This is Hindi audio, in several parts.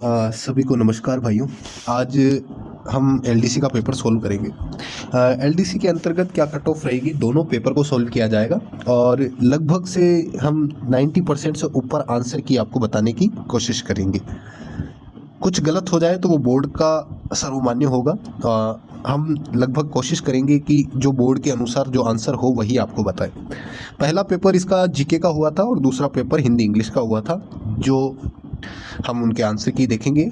सभी को नमस्कार भाइयों। आज हम एलडीसी का पेपर सोल्व करेंगे। एलडीसी के अंतर्गत क्या कट ऑफ रहेगी, दोनों पेपर को सोल्व किया जाएगा और लगभग से हम 90% से ऊपर आंसर की आपको बताने की कोशिश करेंगे। कुछ गलत हो जाए तो वो बोर्ड का सर्वमान्य होगा। हम लगभग कोशिश करेंगे कि जो बोर्ड के अनुसार जो आंसर हो वही आपको बताएं। पहला पेपर इसका जीके का हुआ था और दूसरा पेपर हिंदी इंग्लिश का हुआ था, जो हम उनके आंसर की देखेंगे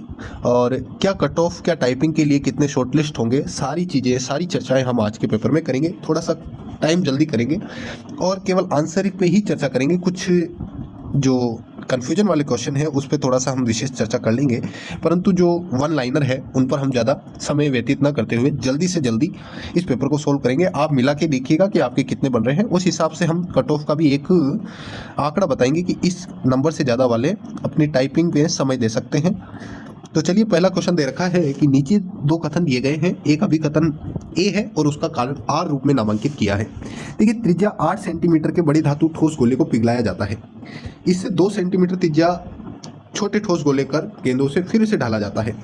और क्या कट ऑफ, क्या टाइपिंग के लिए कितने शॉर्टलिस्ट होंगे, सारी चीज़ें, सारी चर्चाएं हम आज के पेपर में करेंगे। थोड़ा सा टाइम जल्दी करेंगे और केवल आंसर पे ही चर्चा करेंगे। कुछ जो कन्फ्यूजन वाले क्वेश्चन है उस पर थोड़ा सा हम विशेष चर्चा कर लेंगे, परंतु जो वन लाइनर है उन पर हम ज़्यादा समय व्यतीत ना करते हुए जल्दी से जल्दी इस पेपर को सोल्व करेंगे। आप मिला के देखिएगा कि आपके कितने बन रहे हैं, उस हिसाब से हम कट ऑफ का भी एक आंकड़ा बताएंगे कि इस नंबर से ज़्यादा वाले अपनी टाइपिंग पे समय दे सकते हैं। तो चलिए, पहला क्वेश्चन दे रखा है कि नीचे दो कथन दिए गए हैं, एक अभिकथन ए है और उसका कारण आर रूप में नामांकित किया है। देखिए, त्रिज्या 8 सेंटीमीटर के बड़े धातु ठोस गोले को पिघलाया जाता है। इससे 2 सेंटीमीटर त्रिज्या छोटे ठोस गोले कर गेंदों से फिर से ढाला जाता है।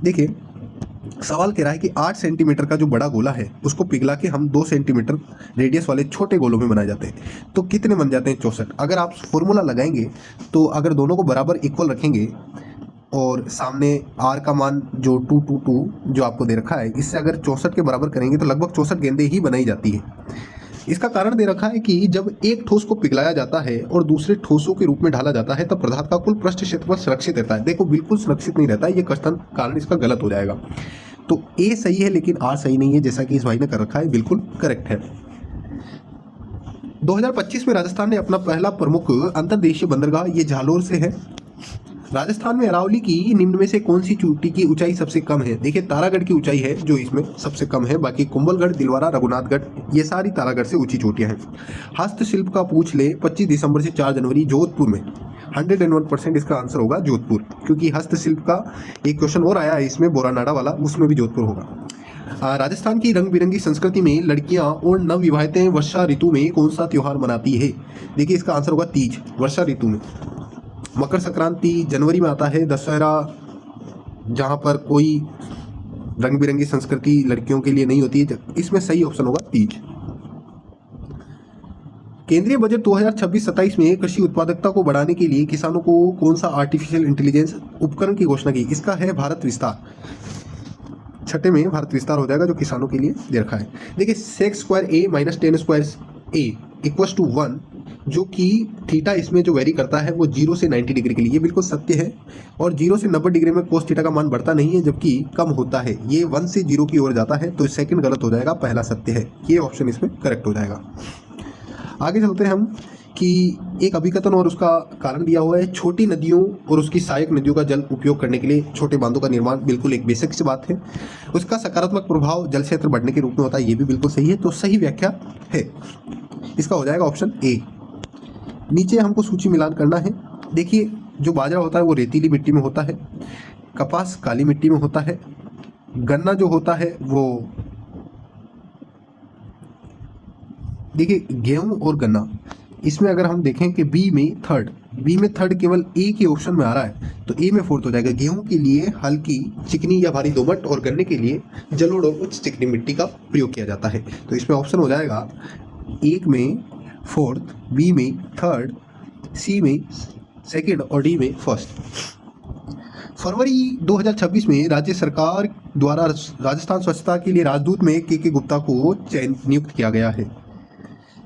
देखिए, सवाल कह रहा है कि 8 सेंटीमीटर का जो बड़ा गोला है उसको पिघला के हम 2 सेंटीमीटर रेडियस वाले छोटे गोलों में बनाए जाते हैं। तो कितने बन जाते हैं? 64। अगर आप फॉर्मूला लगाएंगे तो अगर दोनों को बराबर इक्वल रखेंगे और सामने आर का मान जो 222 जो आपको दे रखा है, इससे अगर 64 के बराबर करेंगे तो लगभग 64 गेंदें ही बनाई जाती है। इसका कारण दे रखा है कि जब एक ठोस को पिघलाया जाता है और दूसरे ठोसों के रूप में ढाला जाता है तब पदार्थ का कुल पृष्ठ क्षेत्रफल सुरक्षित रहता है। देखो, बिल्कुल सुरक्षित नहीं रहता है, ये क्वेश्चन कारण इसका गलत हो जाएगा। तो ए सही है लेकिन आर सही नहीं है, जैसा कि इस भाई ने कर रखा है, बिल्कुल करेक्ट है। 2025 में राजस्थान ने अपना पहला प्रमुख अंतर्देशीय बंदरगाह, ये जालोर से है। राजस्थान में अरावली की निम्न में से कौन सी चोटी की ऊंचाई सबसे कम है? देखिए, तारागढ़ की ऊंचाई है जो इसमें सबसे कम है, बाकी कुंभलगढ़, दिलवारा, रघुनाथगढ़, ये सारी तारागढ़ से ऊंची चोटियां हैं। हस्तशिल्प का पूछ ले 25 दिसंबर से 4 जनवरी जोधपुर में। 101% इसका आंसर होगा जोधपुर, क्योंकि हस्तशिल्प का एक क्वेश्चन और आया है इसमें, बोरानाडा वाला, उसमें भी जोधपुर होगा। राजस्थान की रंग बिरंगी संस्कृति में लड़कियां और नवविवाहिताएं वर्षा ऋतु में कौन सा त्योहार मनाती है? देखिए, इसका आंसर होगा तीज, वर्षा ऋतु में। मकर संक्रांति जनवरी में आता है, दशहरा जहाँ पर कोई रंग बिरंगी संस्कृति लड़कियों के लिए नहीं होती है, इसमें सही ऑप्शन होगा तीज। केंद्रीय बजट 2026-27 में कृषि उत्पादकता को बढ़ाने के लिए किसानों को कौन सा आर्टिफिशियल इंटेलिजेंस उपकरण की घोषणा की? इसका है भारत विस्तार। छठे में भारत विस्तार हो जाएगा जो किसानों के लिए दे रखा है। देखिए, sec square A minus tan square A equal to 1, जो कि थीटा इसमें जो वेरी करता है वो 0 से 90 डिग्री के लिए, ये बिल्कुल सत्य है। और 0 से 90 डिग्री में कोस थीटा का मान बढ़ता नहीं है जबकि कम होता है, ये 1 से 0 की ओर जाता है। तो सेकंड गलत हो जाएगा, पहला सत्य है, ये ऑप्शन इसमें करेक्ट हो जाएगा। आगे चलते हैं हम कि एक अभिकथन और उसका कारण दिया हुआ है, छोटी नदियों और उसकी सहायक नदियों का जल उपयोग करने के लिए छोटे बांधों का निर्माण, बिल्कुल एक बेसिक सी बात है। उसका सकारात्मक प्रभाव जल क्षेत्र बढ़ने के रूप में होता है, ये भी बिल्कुल सही है। तो सही व्याख्या है, इसका हो जाएगा ऑप्शन ए। नीचे हमको सूची मिलान करना है। देखिए, जो बाजरा होता है वो रेतीली मिट्टी में होता है, कपास काली मिट्टी में होता है, गन्ना जो होता है वो, देखिए गेहूं और गन्ना, इसमें अगर हम देखें कि बी में थर्ड केवल ए के ऑप्शन में आ रहा है तो ए में फोर्थ हो जाएगा। गेहूं के लिए हल्की चिकनी या भारी दोमट और गन्ने के लिए जलोढ़ और उच्च चिकनी मिट्टी का प्रयोग किया जाता है। तो इसमें ऑप्शन हो जाएगा एक में फोर्थ, बी में थर्ड, सी में सेकंड और डी में फर्स्ट। फरवरी 2026 में राज्य सरकार द्वारा राजस्थान स्वच्छता के लिए राजदूत में के गुप्ता को नियुक्त किया गया है।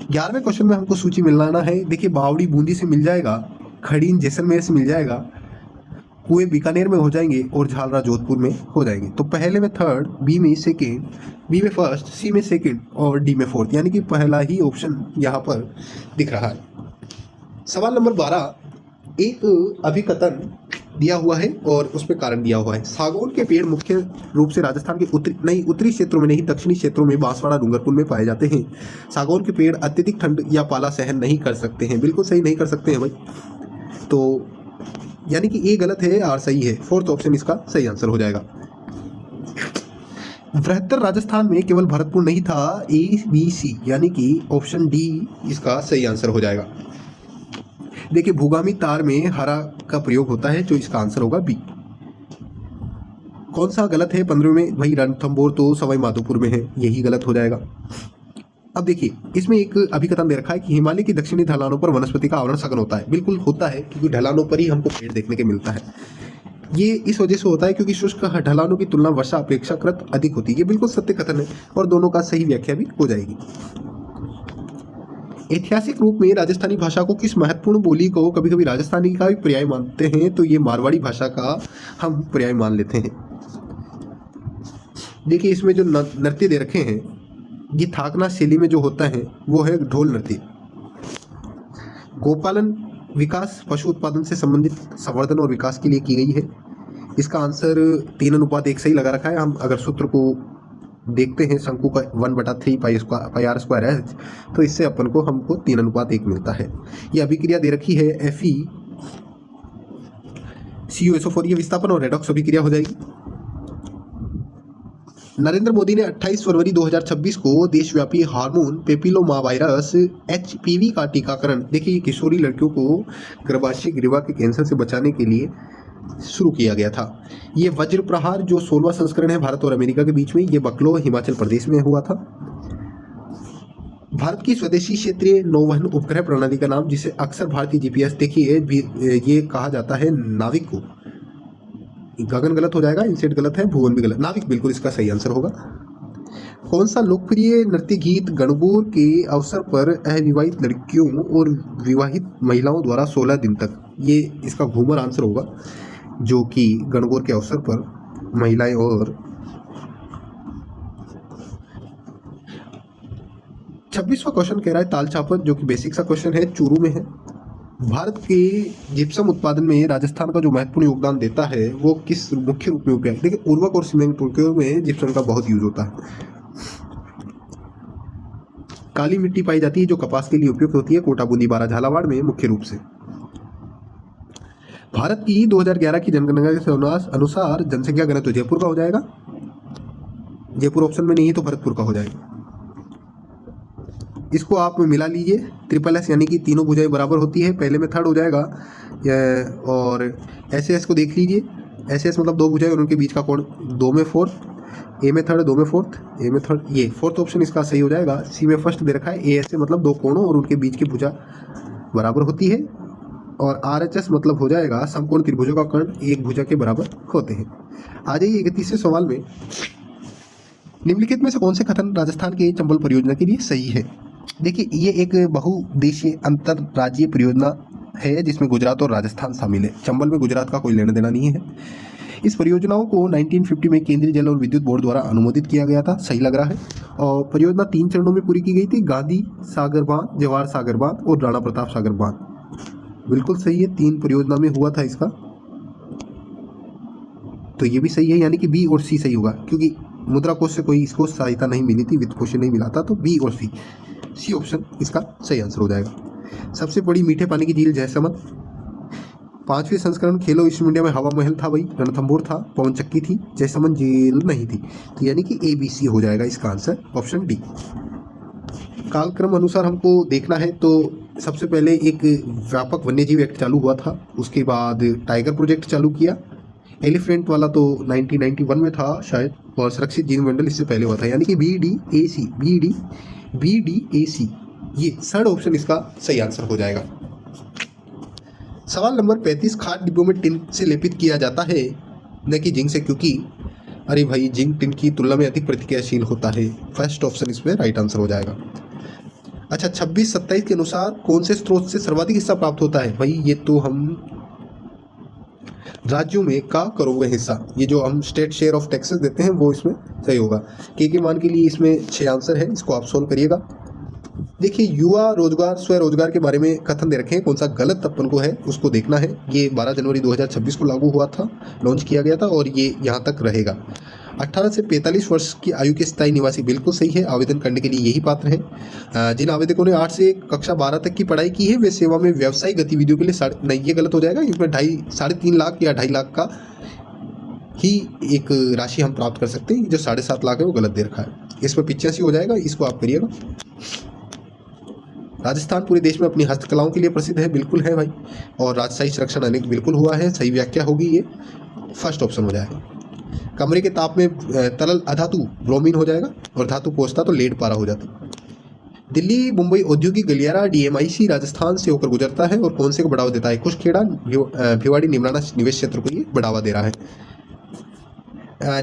11वें क्वेश्चन में हमको सूची मिलाना है। देखिए, बावड़ी बूंदी से मिल जाएगा, खड़ीन जैसलमेर से मिल जाएगा, कुएं बीकानेर में हो जाएंगे और झालरा जोधपुर में हो जाएंगे। तो पहले में थर्ड, बी में सेकेंड, बी में फर्स्ट, सी में सेकेंड और डी में फोर्थ, यानी कि पहला ही ऑप्शन यहाँ पर दिख रहा है। सवाल नंबर 12, एक अभिकथन दिया हुआ है और उस पर कारण दिया हुआ है। सागौन के पेड़ मुख्य रूप से राजस्थान के उत्तरी क्षेत्रों में नहीं, दक्षिणी क्षेत्रों में बांसवाड़ा, डूंगरपुर में पाए जाते हैं। सागौन के पेड़ अत्यधिक ठंड या पाला सहन नहीं कर सकते हैं, बिल्कुल सही नहीं कर सकते हैं भाई। तो यानी कि ए गलत है, आर सही है, फोर्थ ऑप्शन इसका सही आंसर हो जाएगा। बृहत्तर राजस्थान में केवल भरतपुर नहीं था, ए बी सी, यानी कि ऑप्शन डी इसका सही आंसर हो जाएगा। देखिए भूगामी तार में हरा का प्रयोग होता है, जो इसका आंसर होगा बी। कौन सा गलत है 15 में? भाई रणथंभौर तो सवाई माधोपुर में है, यही गलत हो जाएगा। अब देखिए इसमें एक अभिकथन दे रखा है कि हिमालय की दक्षिणी ढलानों पर वनस्पति का आवरण सघन होता है। बिल्कुल होता है, क्योंकि ढलानों पर ही हमको पेड़ देखने के मिलता है। ये इस वजह से होता है क्योंकि शुष्क ढलानों की तुलना वर्षा अपेक्षाकृत अधिक होती है। ये बिल्कुल सत्य कथन है और दोनों का सही व्याख्या भी हो जाएगी। ऐतिहासिक रूप में राजस्थानी भाषा को किस महत्वपूर्ण बोली को कभी कभी राजस्थानी का भी पर्याय मानते हैं, तो ये मारवाड़ी भाषा का हम पर्याय मान लेते हैं। देखिए इसमें जो नृत्य दे रखे हैं, ये थाकना शैली में जो होता है वो है ढोल नृत्य। गोपालन विकास पशु उत्पादन से संबंधित संवर्धन और विकास के लिए की गई है। इसका आंसर 3:1 सही लगा रखा है। हम अगर सूत्र को देखते हैं, शंकु का 1/3 पाई आर स्क्वायर है, तो इससे अपन को हमको 3:1 मिलता है। ये अभिक्रिया दे रखी है FeCuSO4, ये विस्थापन और रेडॉक्स अभिक्रिया हो जाएगी। नरेंद्र मोदी ने 28 फरवरी 2026 को देशव्यापी हार्मोन पेपिलोमा वायरस HPV का टीकाकरण, देखिए किशोरी लड़कियों को गर्भाशय ग्रीवा के कैंसर से बचाने के लिए शुरू किया गया था। ये वज्र प्रहार जो 16वां संस्करण है भारत और अमेरिका के बीच में, ये बकलो हिमाचल प्रदेश में हुआ था। भारत की स्वदेशी क्षेत्रीय नौवहन उपग्रह प्रणाली का नाम, जिसे अक्सर भारतीय GPS, देखिए ये कहा जाता है नाविक को। गगन गलत हो जाएगा, इनसेट गलत है, भुवन भी गलत, नाविक बिल्कुल इसका सही आंसर होगा। कौन सा लोकप्रिय नृत्य गीत गणगौर के अवसर पर अविवाहित लड़कियों और विवाहित महिलाओं द्वारा 16 दिन तक, ये इसका घूमर आंसर होगा, जो कि गणगौर के अवसर पर महिलाएं और 26वां क्वेश्चन कह रहा है ताल छापर, जो कि बेसिक सा क्वेश्चन है, चूरू में है। भारत के जिप्सम उत्पादन में राजस्थान का जो महत्वपूर्ण योगदान देता है वो किस मुख्य रूप में उपयोग है? देखिए उर्वरक और सीमेंट उपयोग में जिप्सम का बहुत यूज होता है। काली मिट्टी पाई जाती है जो कपास के लिए उपयुक्त होती है, कोटा बूंदी बारा झालावाड़ में मुख्य रूप से। भारत की 2011 की जनगणना के अनुसार जनसंख्या घनत्व जयपुर का हो जाएगा। जयपुर ऑप्शन में नहीं है तो भरतपुर का हो जाएगा। इसको आप मिला लीजिए, SSS यानी कि तीनों भुजाएं बराबर होती है, पहले में थर्ड हो जाएगा। और SS को देख लीजिए, SS मतलब दो भुजाएं और उनके बीच का कोण, 2 में फोर्थ, A में थर्ड, 2 में फोर्थ, A में थर्ड, ये फोर्थ ऑप्शन इसका सही हो जाएगा। C में फर्स्ट दे रखा है, AS मतलब दो कोणों और उनके बीच की भुजा बराबर होती है। और RHS मतलब हो जाएगा समकोण त्रिभुजों का कर्ण एक भुजा के बराबर होते हैं। आ जाइए 31वें सवाल में, निम्नलिखित में से कौन से कथन राजस्थान के चंबल परियोजना के लिए सही है? देखिए ये एक बहुउद्देशीय अंतरराज्यीय परियोजना है जिसमें गुजरात और राजस्थान शामिल है। चंबल में गुजरात का कोई लेना देना नहीं है। इस परियोजनाओं को 1950 में केंद्रीय जल और विद्युत बोर्ड द्वारा अनुमोदित किया गया था, सही लग रहा है। और परियोजना 3 चरणों में पूरी की गई थी, गांधी सागर बांध, जवाहर सागर बांध और राणा प्रताप सागर बांध। बिल्कुल सही है, 3 परियोजना में हुआ था इसका, तो ये भी सही है, यानी कि बी और सी सही होगा, क्योंकि मुद्रा कोष से कोई इसको सहायता नहीं मिली थी, वित्त पोषण नहीं मिला था, तो बी और सी ऑप्शन इसका सही आंसर हो जाएगा। सबसे बड़ी मीठे पानी की झील जयसमंद। 5वें संस्करण खेलो ईस्ट इंडिया में हवा महल था भाई, रणथंभौर था, पवन चक्की थी, जयसमंद झील नहीं थी, तो यानी कि ABC हो जाएगा इसका आंसर, ऑप्शन डी। कालक्रम अनुसार हमको देखना है तो सबसे पहले एक व्यापक वन्यजीव एक्ट चालू हुआ था, उसके बाद टाइगर प्रोजेक्ट चालू किया, एलिफेंट वाला तो 1991 में था शायद, और सुरक्षित जीव मंडल इससे पहले हुआ था, यानी कि BDAC ये थर्ड ऑप्शन इसका सही आंसर हो जाएगा। सवाल नंबर 35, खाद्य डिब्बों में टिन से लेपित किया जाता है न कि जिंक से, क्योंकि अरे भाई जिंक टिन की तुलना में अधिक प्रतिक्रियाशील होता है। फर्स्ट ऑप्शन इसमें राइट आंसर हो जाएगा। अच्छा 26-27 के अनुसार कौन से स्रोत से सर्वाधिक हिस्सा प्राप्त होता है? भाई ये तो हम राज्यों में का करोगे हिस्सा, ये जो हम स्टेट शेयर ऑफ टैक्सेस देते हैं वो इसमें सही होगा। के मान के लिए इसमें 6 आंसर है, इसको आप सोल्व करिएगा। देखिए युवा रोजगार स्वरोजगार के बारे में कथन दे रखे हैं, कौन सा गलत अपन को है उसको देखना है। ये 12 जनवरी 2026 को लागू हुआ था, लॉन्च किया गया था और ये यहाँ तक रहेगा। 18 से 45 वर्ष की आयु के स्थायी निवासी बिल्कुल सही है, आवेदन करने के लिए यही पात्र हैं। जिन आवेदकों ने 8 से कक्षा 12 तक की पढ़ाई की है वे सेवा में व्यावसायिक गतिविधियों के लिए नहीं, ये गलत हो जाएगा, इसमें 3.5 लाख या 2.5 लाख का ही एक राशि हम प्राप्त कर सकते हैं। जो 7.5 लाख है वो गलत दे रखा है, इसमें 85 हो जाएगा, इसको आप करिएगा। राजस्थान पूरे देश में अपनी हस्तकलाओं के लिए प्रसिद्ध है, बिल्कुल है भाई। और राजशाही संरक्षण अनेक, बिल्कुल हुआ है, सही व्याख्या होगी ये, फर्स्ट ऑप्शन हो जाएगा। कमरे के ताप में तरल अधातु ब्रोमीन हो जाएगा, और धातु पहुंचता तो लेड पारा हो जाता। दिल्ली मुंबई औद्योगिक गलियारा डीएमआईसी राजस्थान से होकर गुजरता है और कौन से को बढ़ावा देता है? कुशखेड़ा भिवाड़ी निमराना निवेश क्षेत्र को ये बढ़ावा दे रहा है।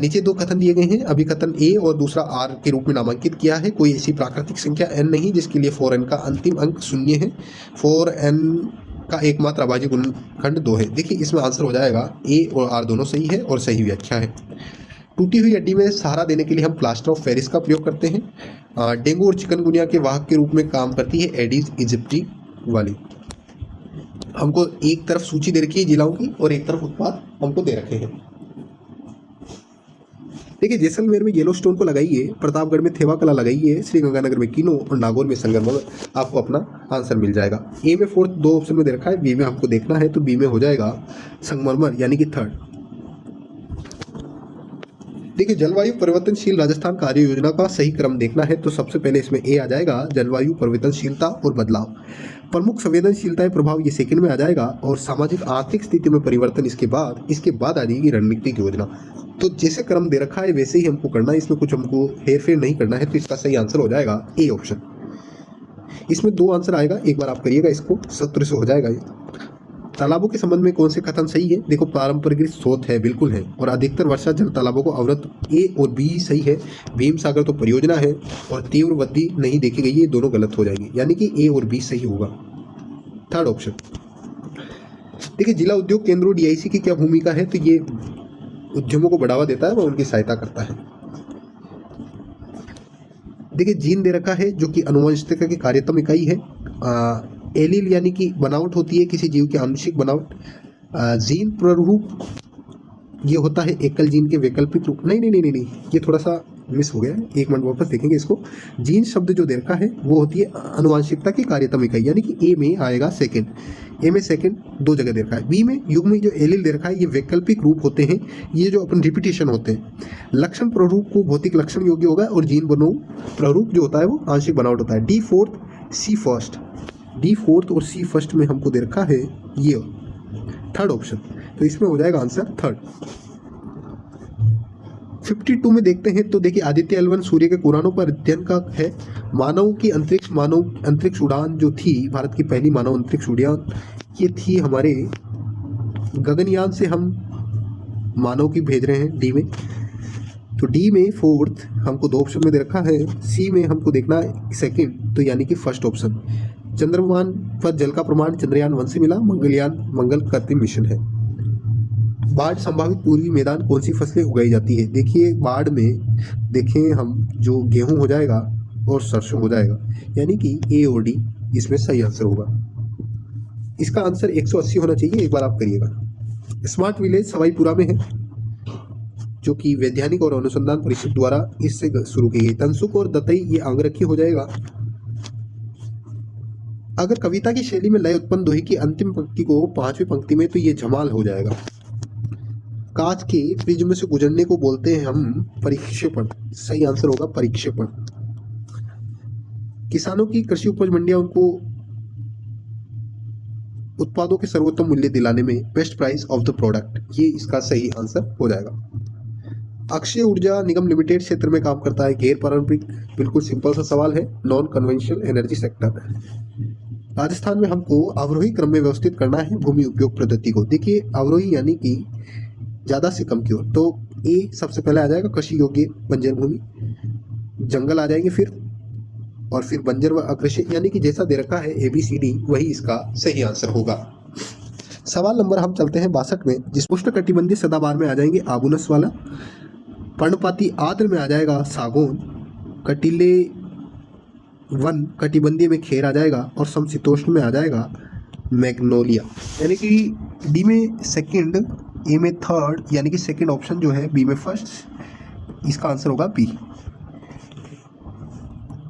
नीचे दो कथन दिए गए हैं, अभी कथन ए और दूसरा आर के रूप में नामांकित किया है। कोई ऐसी प्राकृतिक संख्या n नहीं जिसके लिए 4n का अंतिम अंक शून्य है। 4n का एकमात्र अभाज्य गुणनखंड 2 है। देखिए इसमें आंसर हो जाएगा ए और आर दोनों सही है और सही व्याख्या है। टूटी हुई हड्डी में सहारा देने के लिए हम प्लास्टर ऑफ पेरिस का प्रयोग करते हैं। डेंगू और चिकनगुनिया के वाहक के रूप में काम करती है एडिस इजिप्टी वाली। हमको एक तरफ सूची दे रखी है जिलाओं की और एक तरफ उत्पाद हमको दे रखे हैं। देखिए जैसलमेर में येलो स्टोन को लगाइए, प्रतापगढ़ में थेवा कला लगाइए, श्रीगंगानगर में किनो और नागौर में संगमरमर, आपको अपना आंसर मिल जाएगा। ए में 4 दो ऑप्शन में दे रखा है, बी में हमको देखना है तो बी में हो जाएगा संगमरमर यानी कि 3rd। देखिए जलवायु परिवर्तनशील राजस्थान कार्य योजना का सही क्रम देखना है तो सबसे पहले इसमें ए आ जाएगा, जलवायु परिवर्तनशीलता और बदलाव। प्रमुख संवेदनशीलता प्रभाव ये सेकंड में आ जाएगा, और सामाजिक आर्थिक स्थिति में परिवर्तन इसके बाद आ जाएगी रणनीतिक योजना। तो जैसे क्रम दे रखा है वैसे ही हमको करना है, इसमें कुछ हमको हेरफेर नहीं करना है, तो इसका सही आंसर हो जाएगा ए ऑप्शन। इसमें 2 आंसर आएगा, एक बार आप करिएगा इसको, 70 से हो जाएगा ये। तालाबों के संबंध में कौन से कथन सही है? देखो पारंपरिक स्रोत है, बिल्कुल है, और अधिकतर वर्षा जल तालाबों को अवरुद्ध, ए और बी सही है। भीम सागर तो परियोजना है, और तीव्र वृद्धि नहीं देखी गई, ये दोनों गलत हो जाएंगे, यानी कि ए और बी सही होगा, 3rd ऑप्शन। देखिए जिला उद्योग केंद्रों डीआईसी की क्या भूमिका है? तो ये उद्यमों को बढ़ावा देता है व उनकी सहायता करता है। देखिए जीन दे रखा है जो कि आनुवंशिकता की कार्यतम इकाई है। एलील यानी कि बनावट होती है किसी जीव की आंशिक बनावट। जीन प्ररूप ये होता है एकल जीन के वैकल्पिक रूप। नहीं, ये थोड़ा सा मिस हो गया है, एक मिनट वापस देखेंगे इसको। जीन शब्द जो दे रखा है वो होती है आनुवंशिकता की कार्यतम इकाई, यानी कि ए में आएगा सेकंड। ए में सेकंड 2 जगह दे रखा है। बी में युग्म में जो एलील दे रखा है ये वैकल्पिक रूप होते हैं, ये जो अपन रिपीटेशन होते हैं। लक्षण प्ररूप को भौतिक लक्षण योग्य होगा, और जीन बनो प्ररूप जो होता है वो आंशिक बनावट होता है। डी 4th सी 1st, डी 4th और सी 1st में हमको दे रखा है ये 3rd ऑप्शन, तो इसमें हो जाएगा आंसर 3rd। 52 में देखते हैं तो देखिए आदित्य L1 सूर्य के कुरानों पर अध्ययन का है। मानव अंतरिक्ष उड़ान जो थी, भारत की पहली मानव अंतरिक्ष उड़ान ये थी हमारे गगनयान से हम मानव की भेज रहे हैं डी में। तो डी में 4th हमको 2 ऑप्शन में दे रखा है। सी में हमको देखना है सेकंड, तो यानी कि फर्स्ट ऑप्शन। चंद्रमान पर जल का प्रमाण चंद्रयान 1 से मिला। मंगल कृत्रिम मिशन है। बाढ़ संभावित पूर्वी मैदान कौन सी फसलें उगाई जाती है? देखिए बाढ़ में देखें हम जो गेहूं हो जाएगा और सरसों हो जाएगा, यानी कि ए और डी इसमें सही आंसर होगा। इसका आंसर 180 होना चाहिए, एक बार आप करिएगा। स्मार्ट विलेज सवाईपुरा में है, जो कि वैज्ञानिक और अनुसंधान परिषद द्वारा इससे शुरू की गई। तनसुक और दतई ये आंगरखी हो जाएगा। अगर कविता की शैली में लय उत्पन्न दोहे की अंतिम पंक्ति को 5वीं पंक्ति में, तो ये जमाल हो जाएगा। कांच के प्रिज्म से गुजरने को बोलते हैं हम परिक्षेपण, सही आंसर होगा परिक्षेपण। किसानों की कृषि उपज मंडियां उनको उत्पादों के सर्वोत्तम मूल्य दिलाने में best price of the product, ये इसका सही आंसर हो जाएगा। अक्षय ऊर्जा निगम लिमिटेड क्षेत्र में काम करता है। गैर पारंपरिक, बिल्कुल सिंपल सा सवाल है, non conventional energy sector. Rajasthan में हमको अवरोही क्रम में व्यवस्थित करना है भूमि उपयोग पद्धति को। देखिए अवरोही यानी कि ज़्यादा से कम की ओर, तो ए सबसे पहले आ जाएगा कृषि योग्य बंजर भूमि, जंगल आ जाएंगे फिर, और फिर बंजर व अकृषि, यानी कि जैसा दे रखा है ABCD वही इसका सही आंसर होगा। सवाल नंबर हम चलते हैं 62 में, जिस उष्णकटिबंधीय सदाबहार में आ जाएंगे आबूनस वाला, पर्णपाती आर्द्र में आ जाएगा सागौन, कटीले वन कटिबंधीय में खेर आ जाएगा, और समशीतोष्ण में आ जाएगा मैग्नोलिया। यानी कि डी में सेकंड, ए में थर्ड, यानी कि सेकंड ऑप्शन जो है, बी में फर्स्ट, इसका आंसर होगा बी।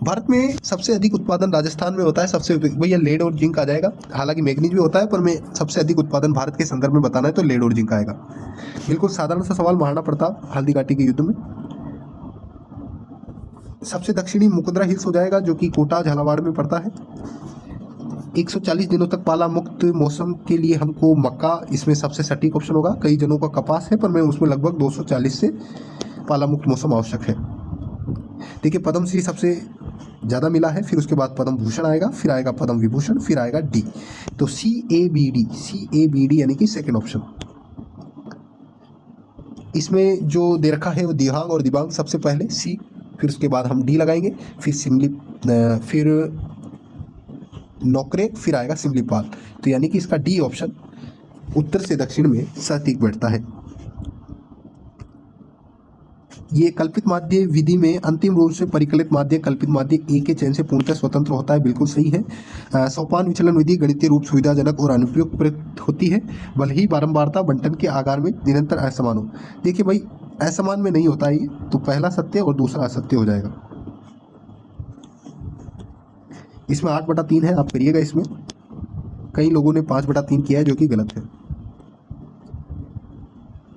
भारत में सबसे अधिक उत्पादन राजस्थान में होता है। सबसे भैया लेड और जिंक आ जाएगा, हालांकि मैग्नीज भी होता है, पर मैं सबसे अधिक उत्पादन भारत के संदर्भ में बताना है तो लेड और जिंक आएगा। बिल्कुल साधारण सा सवाल, महाराणा प्रताप हल्दी घाटी के युद्ध में। सबसे दक्षिणी मुकुंदरा हिल्स हो जाएगा, जो कि कोटा झालावाड़ में पड़ता है। 140 दिनों तक पाला मुक्त मौसम के लिए हमको मक्का इसमें सबसे सटीक ऑप्शन होगा। कई जनों का कपास है, पर मैं उसमें लगभग 240 से पाला मुक्त मौसम आवश्यक है। देखिए, पद्मश्री सबसे ज़्यादा मिला है, फिर उसके बाद पद्म भूषण आएगा, फिर आएगा पद्म विभूषण, फिर आएगा डी। तो CABD यानी कि सेकेंड ऑप्शन। इसमें जो दे रखा है वो दिहांग और दिबांग सबसे पहले सी, फिर उसके बाद हम डी लगाएंगे, फिर नौकरेक, फिर आएगा सिमलीपाल। तो यानी कि इसका डी ऑप्शन उत्तर से दक्षिण में सटीक बैठता है। ये कल्पित माध्य विधि में अंतिम रूप से परिकलित माध्य कल्पित माध्य ए के चयन से पूर्णतः स्वतंत्र होता है, बिल्कुल सही है। सोपान विचलन विधि गणितीय रूप सुविधाजनक और अनुपयुक्त प्रयुक्त होती है, भले ही बारंबारता बंटन के आकार में निरंतर असमान हो। देखिए भाई, असमान में नहीं होता है ये, तो पहला सत्य और दूसरा असत्य हो जाएगा। इसमें 8/3 है, आप करिएगा। इसमें कई लोगों ने 5/3 किया है, जो कि गलत है।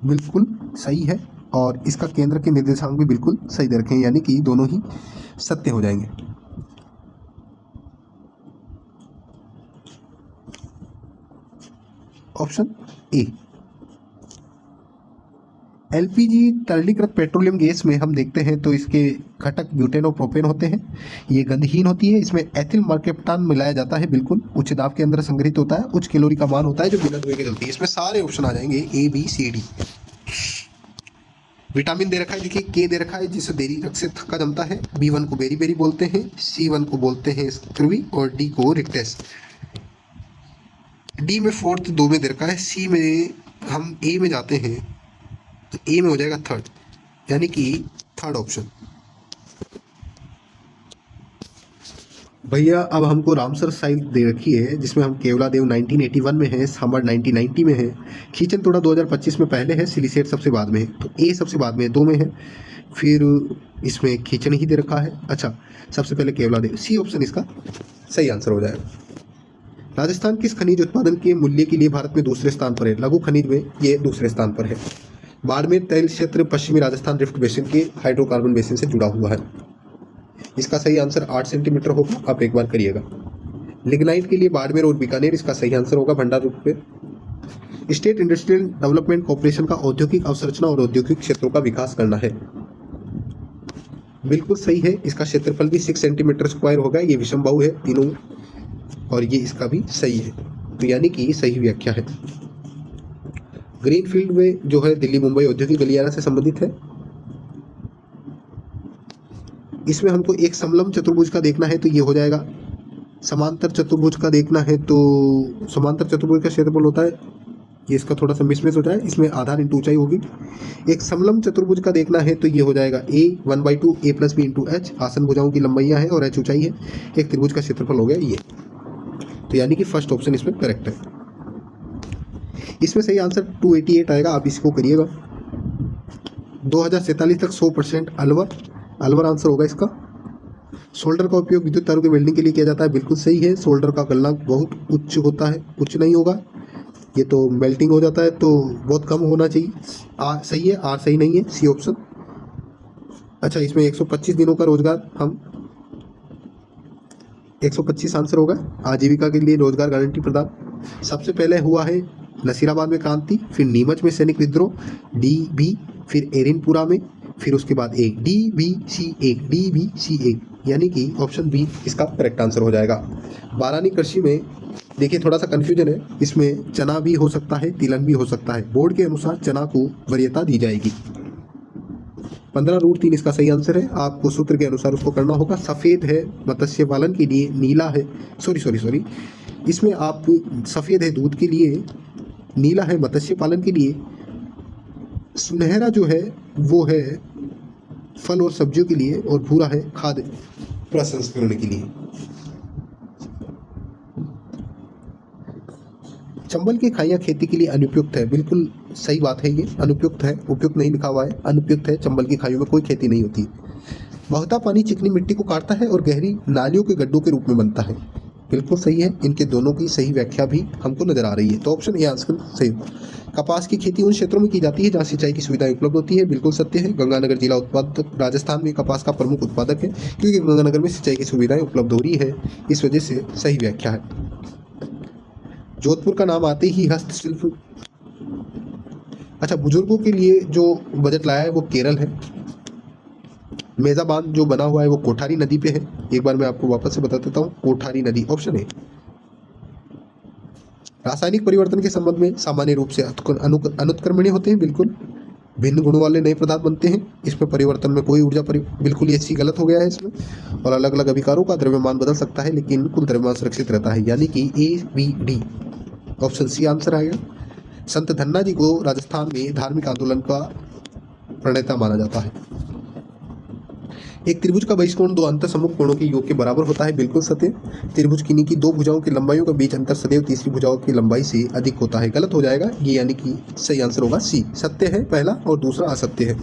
बिल्कुल सही है, और इसका केंद्र के निर्देशांक भी बिल्कुल सही दे रखे हैं, यानी कि दोनों ही सत्य हो जाएंगे। Option A. LPG तरलीकृत पेट्रोलियम गैस में हम देखते हैं तो इसके घटक ब्यूटेन और प्रोपेन होते हैं। ये गंधहीन होती है। इसमें एथिल मर्केप्टान मिलाया जाता है, बिल्कुल उच्च दाब के अंदर संग्रहित होता है, उच्च कैलोरी का मान होता है, जो बिना धुएं के जलती है। इसमें सारे ऑप्शन आ जाएंगे ABCD। विटामिन दे रखा है, देखिए के दे रखा है, जिसे देरी रक्त से थक्का जमता है। B1 को बेरी बेरी बोलते हैं, C1 को बोलते हैं स्क्रवी, और D को रिक्टेस। D में 4th 2 में दे रखा है। C में हम A में जाते हैं तो A में हो जाएगा 3rd, यानी कि 3rd ऑप्शन। भैया अब हमको रामसर साइट दे रखी है, जिसमें हम केवलादेव 1981 में है, सांबर 1990 में है, खींचन तोड़ा 2025 में पहले है, सिलीसेट सबसे बाद में है। तो ए सबसे बाद में 2 में है, फिर इसमें खींचन ही दे रखा है। अच्छा, सबसे पहले केवलादेव, सी ऑप्शन इसका सही आंसर हो जाएगा। राजस्थान किस खनिज उत्पादन के मूल्य के लिए भारत में दूसरे स्थान पर है? लघु खनिज में ये दूसरे स्थान पर है। बाड़मेर तैल क्षेत्र पश्चिमी राजस्थान रिफ्ट बेसिन के हाइड्रोकार्बन बेसिन से जुड़ा हुआ है। इसका सही आंसर 8 सेंटीमीटर होगा, आप एक बार करिएगा। लिग्नाइट के लिए बाड़मेर और बीकानेर इसका सही आंसर होगा, भंडार रूप में। स्टेट इंडस्ट्रियल डेवलपमेंट कॉर्पोरेशन का औद्योगिक अवसंरचना और औद्योगिक क्षेत्रों का विकास करना है, बिल्कुल सही है। इसका क्षेत्रफल भी 6 सेंटीमीटर स्क्वायर होगा। ये विषमबाहु है तीनों, और ये इसका भी सही है, तो यानी कि सही व्याख्या है। ग्रीनफील्ड में जो है दिल्ली मुंबई औद्योगिक गलियारा से संबंधित है। इसमें हमको एक समलंब चतुर्भुज का देखना है तो ये हो जाएगा। समांतर चतुर्भुज का देखना है तो समांतर चतुर्भुज का क्षेत्रफल होता है, ये इसका थोड़ा सा मिसमैच हो जाए, इसमें आधार इंटू ऊंचाई होगी। एक समलंब चतुर्भुज का देखना है तो ये हो जाएगा A 1/2 A + B × H, आसन भुजाओं की लंबाइयाँ हैं और H ऊंचाई है। एक त्रिभुज का क्षेत्रफल हो गया ये, तो यानी कि फर्स्ट ऑप्शन इसमें करेक्ट है। इसमें सही आंसर 288 आएगा, आप इसको करिएगा। 2047 तक 100% अलवर आंसर होगा इसका। सोल्डर का उपयोग विद्युत तारों के वेल्डिंग के लिए किया जाता है, बिल्कुल सही है। सोल्डर का गलनांक बहुत उच्च होता है, उच्च नहीं होगा, ये तो मेल्टिंग हो जाता है, तो बहुत कम होना चाहिए। सही है, आर सही नहीं है, सी ऑप्शन। अच्छा, इसमें 125 दिनों का रोजगार, हम 125 आंसर होगा। आजीविका के लिए रोजगार गारंटी प्रदान सबसे पहले हुआ है नसीराबाद में क्रांति, फिर नीमच में सैनिक विद्रोह, DB, फिर एरिनपुरा में, फिर उसके बाद एक DBC1, यानी कि ऑप्शन बी इसका करेक्ट आंसर हो जाएगा। बारानी कृषि में देखिए थोड़ा सा कन्फ्यूजन है, इसमें चना भी हो सकता है, तिलहन भी हो सकता है। बोर्ड के अनुसार चना को वरीयता दी जाएगी। 15√3 इसका सही आंसर है, आपको सूत्र के अनुसार उसको करना होगा। सफ़ेद है मत्स्य पालन के लिए, नीला है सॉरी इसमें आप सफ़ेद है दूध के लिए, नीला है मत्स्य पालन के लिए, सुनहरा जो है वो है फल और सब्जियों के लिए, और भूरा है खाद्य प्रसंस्करण के लिए। चंबल की खाइयाँ खेती के लिए अनुपयुक्त है, बिल्कुल सही बात है, ये अनुपयुक्त है, उपयुक्त नहीं लिखा हुआ है, अनुपयुक्त है। चंबल की खाइयों में कोई खेती नहीं होती। बहता पानी चिकनी मिट्टी को काटता है और गहरी नालियों के गड्ढों के रूप में बनता है, बिल्कुल सही है। इनके दोनों की सही व्याख्या भी हमको नजर आ रही है, तो ऑप्शन ए आंसर सही। कपास की खेती उन क्षेत्रों में की जाती है जहाँ सिंचाई की सुविधाएं उपलब्ध होती है, बिल्कुल सत्य है। गंगानगर जिला उत्पादक राजस्थान में कपास का प्रमुख उत्पादक है, क्योंकि गंगानगर में सिंचाई की सुविधाएं उपलब्ध हो रही है, इस वजह से सही व्याख्या है। जोधपुर का नाम आते ही हस्तशिल्प। अच्छा, बुजुर्गों के लिए जो बजट लाया है वो केरल है। मेजा बांध जो बना हुआ है वो कोठारी नदी पे है। एक बार मैं आपको वापस से बता देता हूँ, कोठारी नदी ऑप्शन है। रासायनिक परिवर्तन के संबंध में सामान्य रूप से अनुत्क्रमणीय होते हैं, बिल्कुल। भिन्न गुणों वाले नए पदार्थ बनते हैं, इसमें परिवर्तन में कोई ऊर्जा बिल्कुल ही ऐसी गलत हो गया है इसमें। और अलग अलग अभिकारों का द्रव्यमान बदल सकता है लेकिन कुल द्रव्यमान सुरक्षित रहता है, यानी कि ABD ऑप्शन सी आंसर आएगा। संत धन्ना जी को राजस्थान में धार्मिक आंदोलन का प्रणेता माना जाता है। एक त्रिभुज का बहिष्कोण दो अंतर सम्मुख कोणों के योग के बराबर होता है, बिल्कुल सत्य। त्रिभुज किन्हीं की दो भुजाओं की लंबाइयों के बीच अंतर सदैव तीसरी भुजाओं की लंबाई से अधिक होता है, गलत हो जाएगा ये, यानी कि सही आंसर होगा सी। सत्य है पहला और दूसरा असत्य है।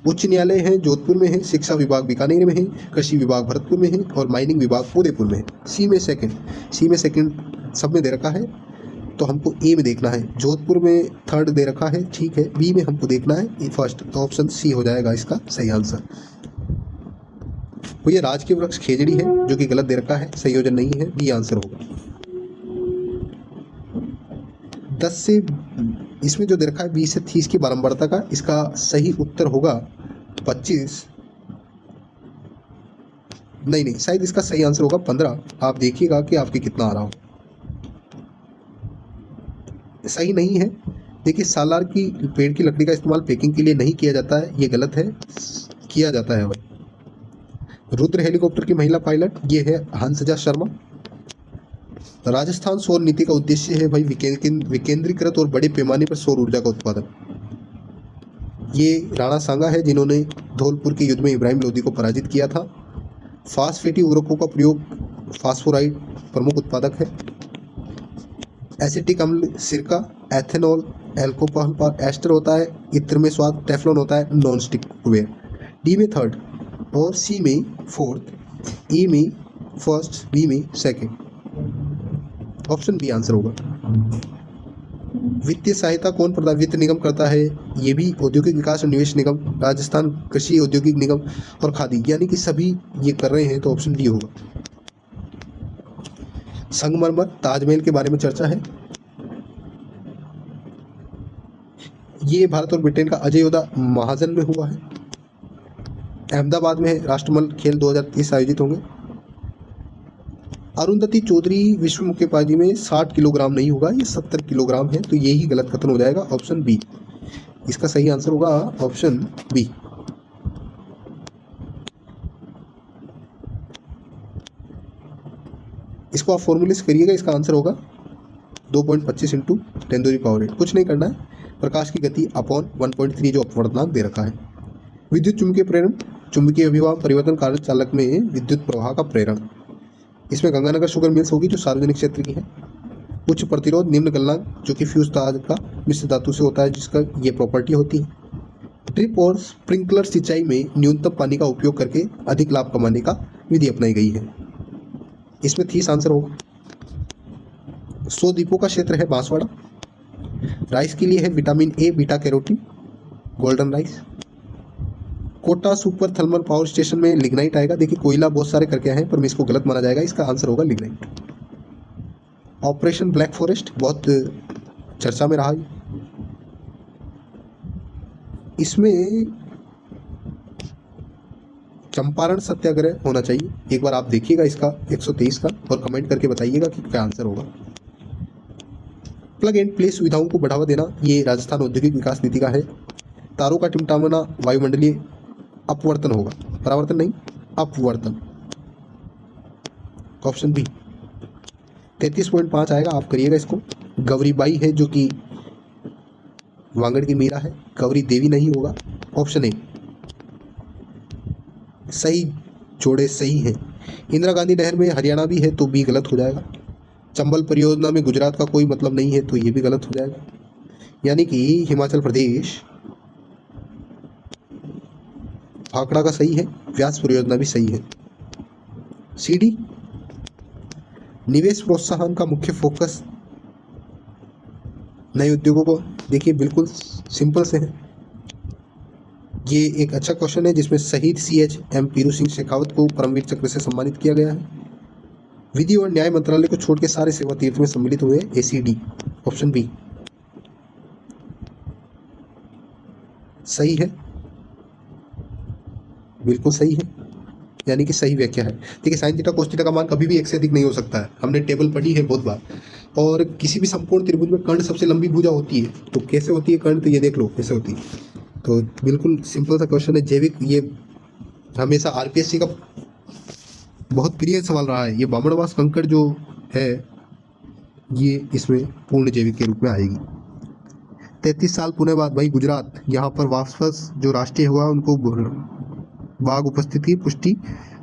उच्च न्यायालय है जोधपुर में है, शिक्षा विभाग बीकानेर में है, कृषि विभाग भरतपुर में है और माइनिंग विभाग उदयपुर में है। सी में सेकंड सब में दे रखा है, तो हमको ए में देखना है। जोधपुर में थर्ड दे रखा है, ठीक है। बी में हमको देखना है फर्स्ट, तो ऑप्शन सी हो जाएगा इसका सही आंसर। तो ये राज के वृक्ष खेजड़ी है जो कि गलत दे रखा है, संयोजन नहीं है, बी आंसर होगा। 10 से इसमें जो दे रखा है 20 से 30 की बारंबारता का, इसका सही उत्तर होगा 25। नहीं, शायद इसका सही आंसर होगा 15। आप देखिएगा कि आपके कितना आ रहा हो। सही नहीं है। देखिए, सालार की पेड़ की लकड़ी का इस्तेमाल पैकिंग के लिए नहीं किया जाता है, ये गलत है, किया जाता है भाई। रुद्र हेलीकॉप्टर की महिला पायलट ये है हंसजा शर्मा। राजस्थान सौर नीति का उद्देश्य है भाई विकेंद्रीकृत और बड़े पैमाने पर सौर ऊर्जा का उत्पादन। ये राणा सांगा है जिन्होंने धौलपुर के युद्ध में इब्राहिम लोदी को पराजित किया था। फास्फेटी उर्वरकों का प्रयोग, फास्फोराइड प्रमुख उत्पादक है। एसिटिक अम्ल सिरका, एथेनॉल, एल्कोहल पर एस्टर होता है, इत्र में स्वाद, टेफ्लॉन होता है, नॉन स्टिक वेयर। डी में थर्ड और सी में फोर्थ, ई में फर्स्ट, बी में सेकंड, ऑप्शन बी आंसर होगा। वित्तीय सहायता कौन प्रदान वित्त निगम करता है? ये भी औद्योगिक विकास और निवेश निगम, राजस्थान कृषि औद्योगिक निगम और खादी, यानी कि सभी ये कर रहे हैं, तो ऑप्शन डी होगा। संगमरमर ताजमहल के बारे में चर्चा है। ये भारत और ब्रिटेन का अजय योद्धा महाजन में हुआ है। अहमदाबाद में राष्ट्रमल खेल 2030 आयोजित होंगे। अरुंधति चौधरी विश्व मुक्केबाजी में 60 किलोग्राम नहीं होगा, ये 70 किलोग्राम है, तो यही गलत कथन हो जाएगा, ऑप्शन बी। इसका सही आंसर होगा ऑप्शन बी। इसको आप फॉर्मूले से करिएगा, इसका आंसर होगा 2.25 × 10⁸। कुछ नहीं करना है, प्रकाश की गति अपॉन 1.3 जो अपवर्तनांक दे रखा है। विद्युत चुंबकीय प्रेरण, चुंबकीय अभिभाव परिवर्तन कारक चालक में विद्युत प्रवाह का प्रेरण। इसमें गंगानगर शुगर मिल्स होगी जो सार्वजनिक क्षेत्र की है। उच्च प्रतिरोध, निम्न गलनांक जो कि फ्यूज तार का मिश्र धातु से होता है, जिसका ये प्रॉपर्टी होती है। ड्रिप और स्प्रिंकलर सिंचाई में न्यूनतम पानी का उपयोग करके अधिक लाभ कमाने का विधि अपनाई गई है। इसमें 30 आंसर होगा। 100 द्वीपों का क्षेत्र है बांसवाड़ा। राइस के लिए है vitamin A, beta carotene, golden rice. Kota super thermal power station में लिग्नाइट आएगा। देखिए, कोयला बहुत सारे करके आए हैं, पर इसको गलत माना जाएगा, इसका आंसर होगा लिग्नाइट। ऑपरेशन ब्लैक फॉरेस्ट बहुत चर्चा में रहा। इसमें चंपारण सत्याग्रह होना चाहिए। एक बार आप देखिएगा इसका 123 का और कमेंट करके बताइएगा कि क्या आंसर होगा। प्लग एंड प्ले सुविधाओं को बढ़ावा देना, ये राजस्थान औद्योगिक विकास नीति का है। तारों का टिमटामना वायुमंडलीय अपवर्तन होगा, परावर्तन नहीं, अपवर्तन, ऑप्शन बी। 33.5 आएगा, आप करिएगा इसको। गौरीबाई है जो कि वांगड़ की मीरा है, गौरी देवी नहीं होगा, ऑप्शन ए। सही जोड़े सही है। इंदिरा गांधी नहर में हरियाणा भी है, तो बी गलत हो जाएगा। चंबल परियोजना में गुजरात का कोई मतलब नहीं है, तो ये भी गलत हो जाएगा, यानी कि हिमाचल प्रदेश। भाखड़ा का सही है, व्यास परियोजना भी सही है। सीडी निवेश प्रोत्साहन का मुख्य फोकस नए उद्योगों को, देखिए बिल्कुल सिंपल से है। ये एक अच्छा क्वेश्चन है जिसमें शहीद CH M पीरू सिंह शेखावत को परमवीर चक्र से सम्मानित किया गया है। विधि और न्याय मंत्रालय को छोड़ के सारे सेवा तीर्थ में सम्मिलित हुए ACD, ऑप्शन बी सही है, बिल्कुल सही है, यानी कि सही व्याख्या है। देखिए साइन थीटा कोस थीटा का मान कभी भी एक से अधिक नहीं हो सकता है, हमने टेबल पढ़ी है बहुत बार। और किसी भी समकोण त्रिभुज में कर्ण सबसे लंबी भुजा होती है, तो कैसे होती है कर्ण, तो ये देख लो कैसे होती है। तो बिल्कुल सिंपल सा क्वेश्चन है जैविक, ये हमेशा RPSC का बहुत प्रिय सवाल रहा है। ये बामणवास कंकड़ जो है ये इसमें पूर्ण जैविक के रूप में आएगी। 33 साल पुणे बाद भाई गुजरात, यहाँ पर वापस जो राष्ट्रीय हुआ उनको बाघ उपस्थिति की पुष्टि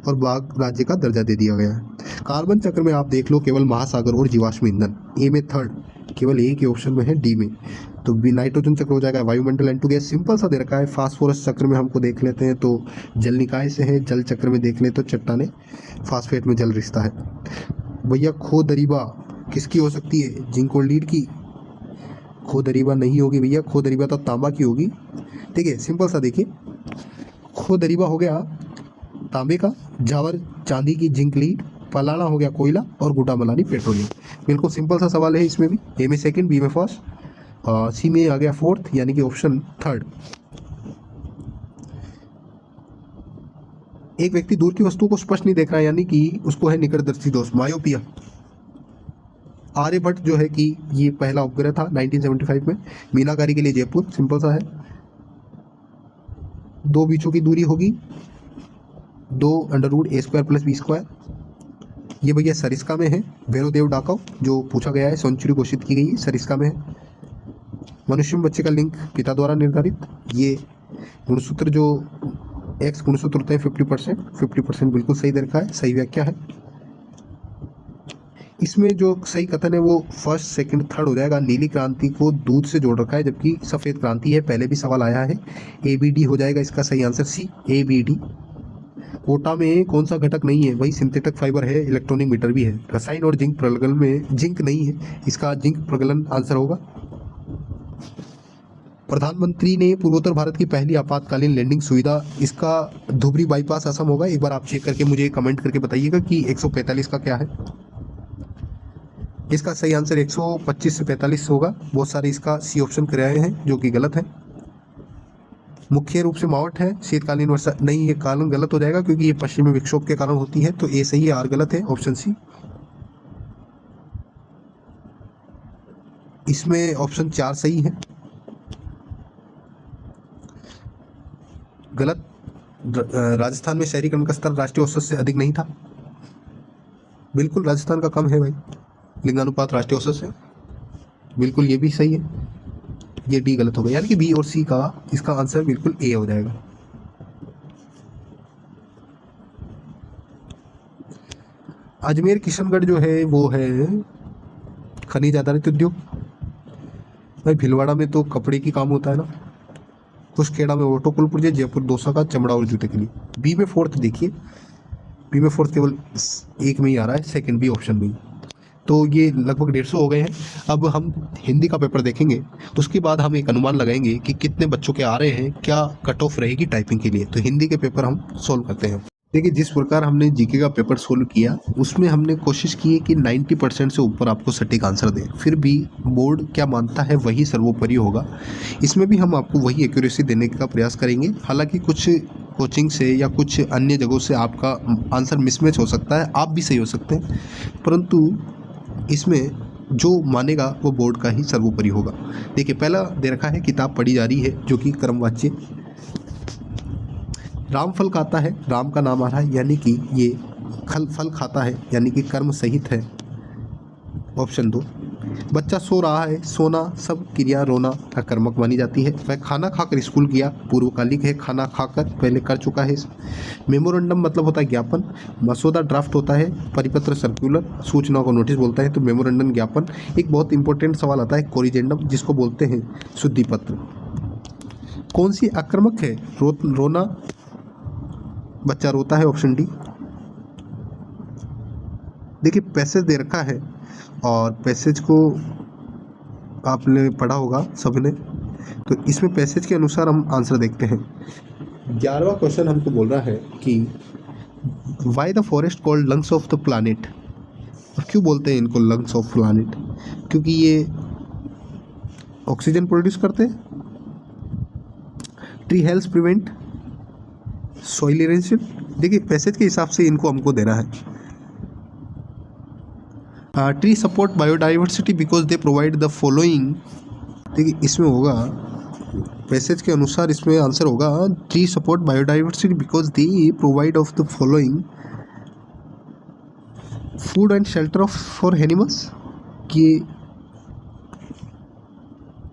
और बाघ राज्य का दर्जा दे दिया गया है। कार्बन चक्र में आप देख लो केवल महासागर और जीवाश्म ईंधन, ए में थर्ड, केवल एक ही ऑप्शन में है, डी में। तो बी नाइट्रोजन चक्र हो जाएगा, वायुमंडल N2 गैस, सिंपल सा दे रखा है। फास्फोरस चक्र में हमको देख लेते हैं तो जल निकाय से है, जल चक्र में देख ले तो चट्टाने फास्फेट में जल रिश्ता है। भैया खो दरीबा किसकी हो सकती है, जिंक और लीड की। खो दरीबा नहीं होगी भैया, खो दरीबा तो तांबा की होगी। ठीक है, सिंपल सा देखिए, खो दरीबा हो गया तांबे का, जावर चांदी की जिंक लीड, पलाना हो गया कोयला और गुटा मलानी पेट्रोलियम। बिल्कुल सिंपल सा सवाल है इसमें भी, ए में सेकंड, बी में फर्स्ट, सी में आ गया फोर्थ, यानी कि ऑप्शन थर्ड। एक व्यक्ति दूर की वस्तु को स्पष्ट नहीं देख रहा है, यानी कि उसको है निकटदर्शी दोष, मायोपिया। आर्यभट्ट जो है कि ये पहला उपग्रह था 1975 में, मीनाकारी के लिए जयपुर, सिंपल सा है। दो बीचों की दूरी होगी 2√a² + b²। ये भैया सरिस्का में है, भैरवदेव डाकव जो पूछा गया है, सेंचुरी घोषित की गई है, सरिस्का में है। मनुष्य में बच्चे का लिंग पिता द्वारा निर्धारित, ये गुणसूत्र जो एक्स गुणसूत्र होते हैं 50% बिल्कुल सही दे रखा है, सही व्याख्या है। इसमें जो सही कथन है वो फर्स्ट सेकंड थर्ड हो जाएगा। नीली क्रांति को दूध से जोड़ रखा है जबकि सफ़ेद क्रांति है, पहले भी सवाल आया है। ABD हो जाएगा इसका सही आंसर, सी ABD। कोटा में कौन सा घटक नहीं है, वही सिंथेटिक फाइबर है, इलेक्ट्रॉनिक मीटर भी है। रसायन और जिंक प्रगलन में जिंक नहीं है, इसका जिंक प्रगलन आंसर होगा। प्रधानमंत्री ने पूर्वोत्तर भारत की पहली आपातकालीन लैंडिंग सुविधा, इसका धुबरी बाईपास असम होगा। एक बार आप चेक करके मुझे कमेंट करके बताइएगा कि 145 का क्या है। इसका सही आंसर 125 से 45 होगा। बहुत सारे इसका सी ऑप्शन कराए हैं जो कि गलत है। मुख्य रूप से मावट है, शीतकालीन वर्षा नहीं, ये कारण गलत हो जाएगा क्योंकि ये पश्चिमी विक्षोभ के कारण होती है, तो ए सही है, आर गलत है, ऑप्शन सी। इसमें ऑप्शन 4 सही है, गलत। राजस्थान में शहरीकरण का स्तर राष्ट्रीय औसत से अधिक नहीं था, बिल्कुल राजस्थान का कम है भाई लिंगानुपात राष्ट्रीय औसत से, बिल्कुल ये भी सही है। ये डी गलत हो गया, यानी कि बी और सी का इसका आंसर बिल्कुल ए हो जाएगा। अजमेर किशनगढ़ जो है वो है खनिज आधारित उद्योग। भाई भीलवाड़ा में तो कपड़े की काम होता है ना, कुशखेड़ा में ऑटोकुल पुर्जे, जयपुर दोसा का चमड़ा और जूते के लिए। बी में फोर्थ देखिए, बी में फोर्थ केवल एक में ही आ रहा है, सेकंड बी ऑप्शन बी। तो ये लगभग 150 हो गए हैं। अब हम हिंदी का पेपर देखेंगे, उसके बाद हम एक अनुमान लगाएंगे कि कितने बच्चों के आ रहे हैं, क्या कट ऑफ रहेगी टाइपिंग के लिए। तो हिंदी के पेपर हम सोल्व करते हैं। देखिए जिस प्रकार हमने जीके का पेपर सोल्व किया उसमें हमने कोशिश की है कि 90% से ऊपर आपको सटीक आंसर दें, फिर भी बोर्ड क्या मानता है वही सर्वोपरि होगा। इसमें भी हम आपको वही एक्यूरेसी देने का प्रयास करेंगे। हालांकि कुछ कोचिंग से या कुछ अन्य जगहों से आपका आंसर मिसमैच हो सकता है, आप भी सही हो सकते हैं, परंतु इसमें जो मानेगा वो बोर्ड का ही सर्वोपरि होगा। देखिए पहला दे रखा है किताब पढ़ी जा रही है, जो कि क्रमवाच्य। राम फल खाता है, राम का नाम आ रहा है, यानी कि ये फल खाता है, यानी कि कर्म सहित है, ऑप्शन 2। बच्चा सो रहा है, सोना सब क्रिया रोना अकर्मक मानी जाती है। वह खाना खाकर स्कूल गया, पूर्वकालिक है, खाना खाकर पहले कर चुका है। मेमोरेंडम मतलब होता है ज्ञापन, मसौदा ड्राफ्ट होता है, परिपत्र सर्कुलर, सूचनाओं को नोटिस बोलता है, तो मेमोरेंडम ज्ञापन। एक बहुत इंपॉर्टेंट सवाल आता है कोरिजेंडम, जिसको बोलते हैं शुद्धि पत्र। कौन सी आक्रामक है, रोना, बच्चा रोता है, ऑप्शन डी। देखिए पैसेज दे रखा है और पैसेज को आपने पढ़ा होगा सबने, तो इसमें पैसेज के अनुसार हम आंसर देखते हैं। 11वां क्वेश्चन हमको बोल रहा है कि why the forest called lungs of the planet. और क्यों बोलते हैं इनको लंग्स ऑफ प्लानिट? क्योंकि ये ऑक्सीजन प्रोड्यूस करते हैं। Tree helps prevent soil erosion. देखिए पैसेज के हिसाब से इनको हमको देना है। Tree support biodiversity because they provide the following. देखिए इसमें होगा पैसेज के अनुसार, इसमें आंसर होगा tree support biodiversity because they provide of the following food and shelter of for animals. कि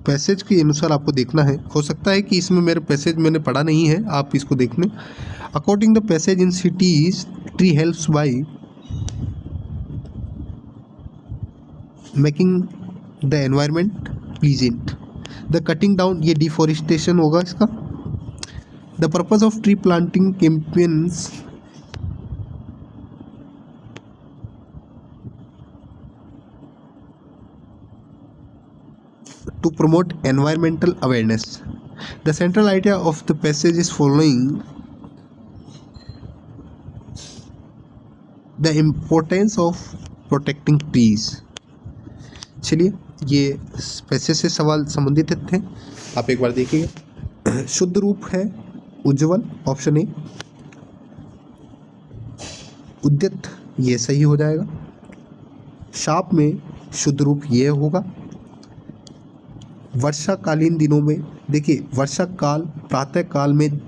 पैसेज के अनुसार आपको देखना है। हो सकता है कि इसमें मेरे पैसेज मैंने पढ़ा नहीं है, आप इसको देख लें। According the passage in cities tree helps by making the environment pleasant. The cutting down, ये डिफॉरेस्टेशन होगा इसका। The purpose of tree planting campaigns to promote environmental awareness. The central idea of the passage is following the importance of protecting trees. चलिए ये पैसेज से सवाल संबंधित थे, आप एक बार देखिए। शुद्ध रूप है उज्ज्वल, ऑप्शन ए। उद्यत, ये सही हो जाएगा। शाप में शुद्ध रूप ये होगा। वर्षाकालीन दिनों में, देखिए वर्षा काल प्रातः काल में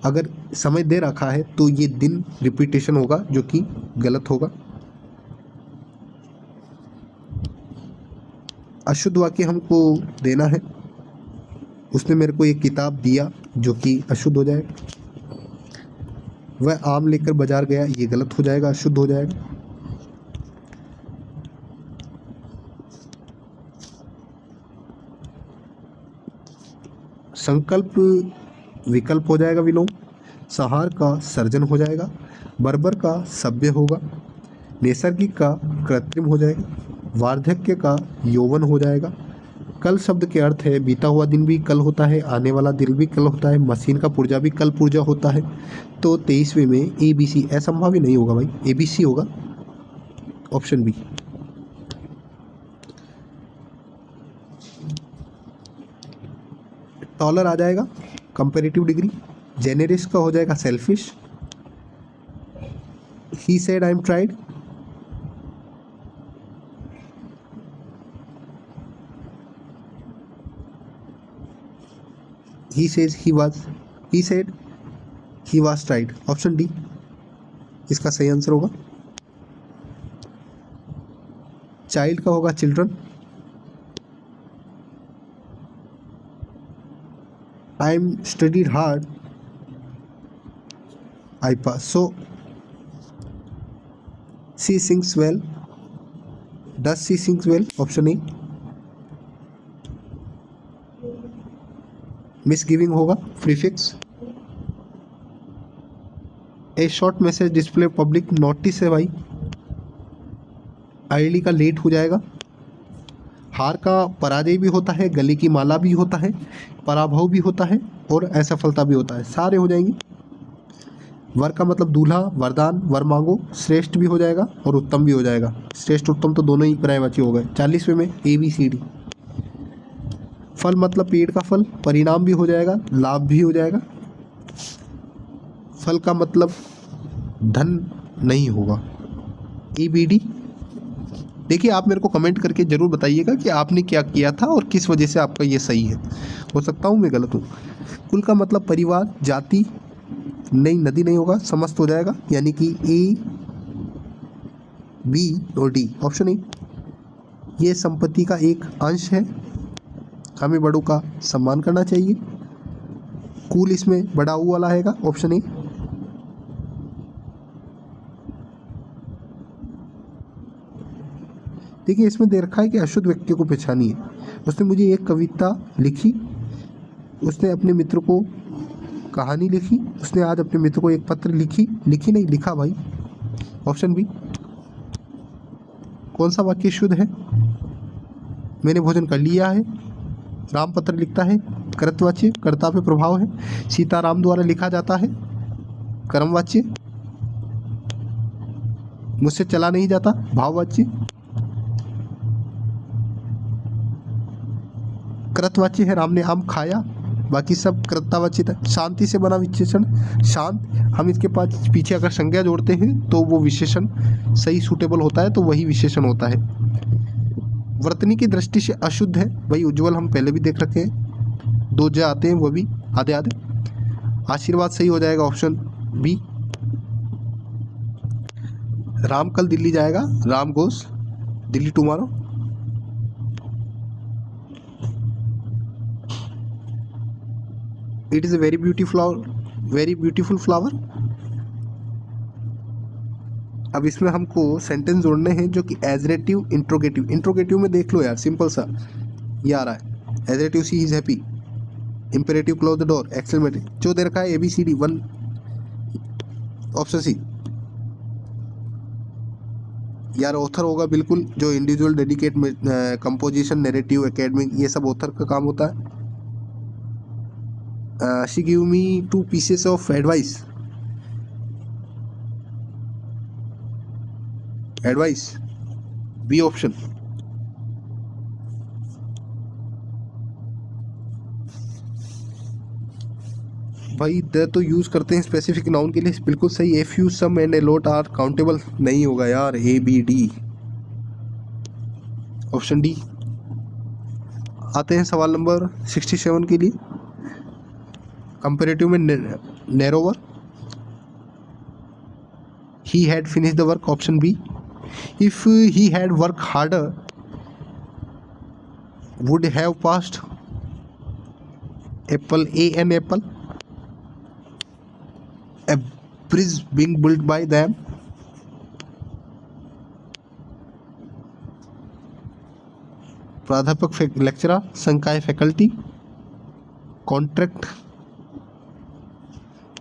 अगर समय दे रखा है तो ये दिन रिपीटेशन होगा, जो कि गलत होगा। अशुद्ध वाक्य हमको देना है। उसने मेरे को एक किताब दिया जो कि अशुद्ध हो जाएगा। वह आम लेकर बाजार गया, ये गलत हो जाएगा, अशुद्ध हो जाएगा। संकल्प विकल्प हो जाएगा विलोम। संहार का सर्जन हो जाएगा। बर्बर का सभ्य होगा। नैसर्गिक का कृत्रिम हो जाएगा। वार्धक्य का यौवन हो जाएगा। कल शब्द के अर्थ है बीता हुआ दिन भी कल होता है, आने वाला दिन भी कल होता है, मशीन का पुर्जा भी कल पुर्जा होता है। तो 23वें में ए बी सी असंभव ही नहीं होगा भाई, ए बी सी होगा, ऑप्शन बी। टॉलर आ जाएगा कंपैरेटिव डिग्री। जेनेरिस का हो जाएगा selfish. He said I am tried. He says he was, he said he was tried, option D इसका सही आंसर होगा। चाइल्ड का होगा children. I am studied hard, I pass. So she sings well. Does she sings well? Option A. Misgiving होगा prefix. A short message display public notice है भाई। आईडी का लेट हो जाएगा। हार का पराजय भी होता है, गले की माला भी होता है, पराभव भी होता है और असफलता भी होता है, सारे हो जाएंगे। वर का मतलब दूल्हा, वरदान, वर मांगो, श्रेष्ठ भी हो जाएगा और उत्तम भी हो जाएगा। श्रेष्ठ उत्तम तो दोनों ही पर्यायवाची हो गए। 40वें में ए बी सी डी। फल मतलब पेड़ का फल, परिणाम भी हो जाएगा, लाभ भी हो जाएगा। फल का मतलब धन नहीं होगा, ए बी डी। देखिए आप मेरे को कमेंट करके ज़रूर बताइएगा कि आपने क्या किया था और किस वजह से आपका ये सही है। हो सकता हूँ मैं गलत हूँ। कुल का मतलब परिवार, जाति, नहीं नदी नहीं होगा, समस्त हो जाएगा, यानी कि ए बी और डी, ऑप्शन ए। ये संपत्ति का एक अंश है, हमें बड़ों का सम्मान करना चाहिए। कुल इसमें बड़ा ऊ वाला आएगा, ऑप्शन ए। देखिए इसमें दे रखा है कि अशुद्ध व्यक्ति को पहचानिए। उसने मुझे एक कविता लिखी, उसने अपने मित्र को कहानी लिखी, उसने आज अपने मित्र को एक पत्र लिखी नहीं लिखा भाई, ऑप्शन बी। कौन सा वाक्य शुद्ध है? मैंने भोजन कर लिया है। राम पत्र लिखता है, कर्तवाच्य, कर्ता पे प्रभाव है। सीताराम द्वारा लिखा जाता है, कर्मवाच्य। मुझसे चला नहीं जाता, भाववाची। कृतवाची है, राम ने आम खाया, बाकी सब कृतावाचित है। शांति से बना विशेषण शांत, हम इसके पास पीछे अगर संज्ञा जोड़ते हैं तो वो विशेषण सही सूटेबल होता है, तो वही विशेषण होता है। वर्तनी की दृष्टि से अशुद्ध है, भाई उज्ज्वल हम पहले भी देख रखे हैं, 2 ज आते हैं वो भी आधे आधे। आशीर्वाद सही हो जाएगा ऑप्शन बी। राम कल दिल्ली जाएगा, Ram goes Delhi tomorrow. It is a very beautiful flower. अब इसमें हमको सेंटेंस जोड़ने हैं जो कि एजरेटिव इंट्रोगेटिव में देख लो यार, सिंपल सा ये आ रहा है। Assertive she is happy, imperative close the door, exclamative जो दे रखा है ABCD 1 ऑप्शन सी। यार ऑथर होगा बिल्कुल, जो इंडिविजुअल डेडिकेट में कंपोजिशन नैरेटिव एकेडमिक ये सब ऑथर का काम होता है। She give me 2 pieces of advice B option. भाई द तो यूज करते हैं स्पेसिफिक नाउन के लिए, बिल्कुल सही। A few some and a lot are countable नहीं होगा यार, ABD ऑप्शन डी। आते हैं सवाल नंबर 67 के लिए। कंपेरेटिव में narrower, he had finish the work option B. If he had work harder would have passed apple a an apple, a bridge being built by them। प्राध्यापक लेक्चरर, संकाय फैकल्टी, कॉन्ट्रैक्ट।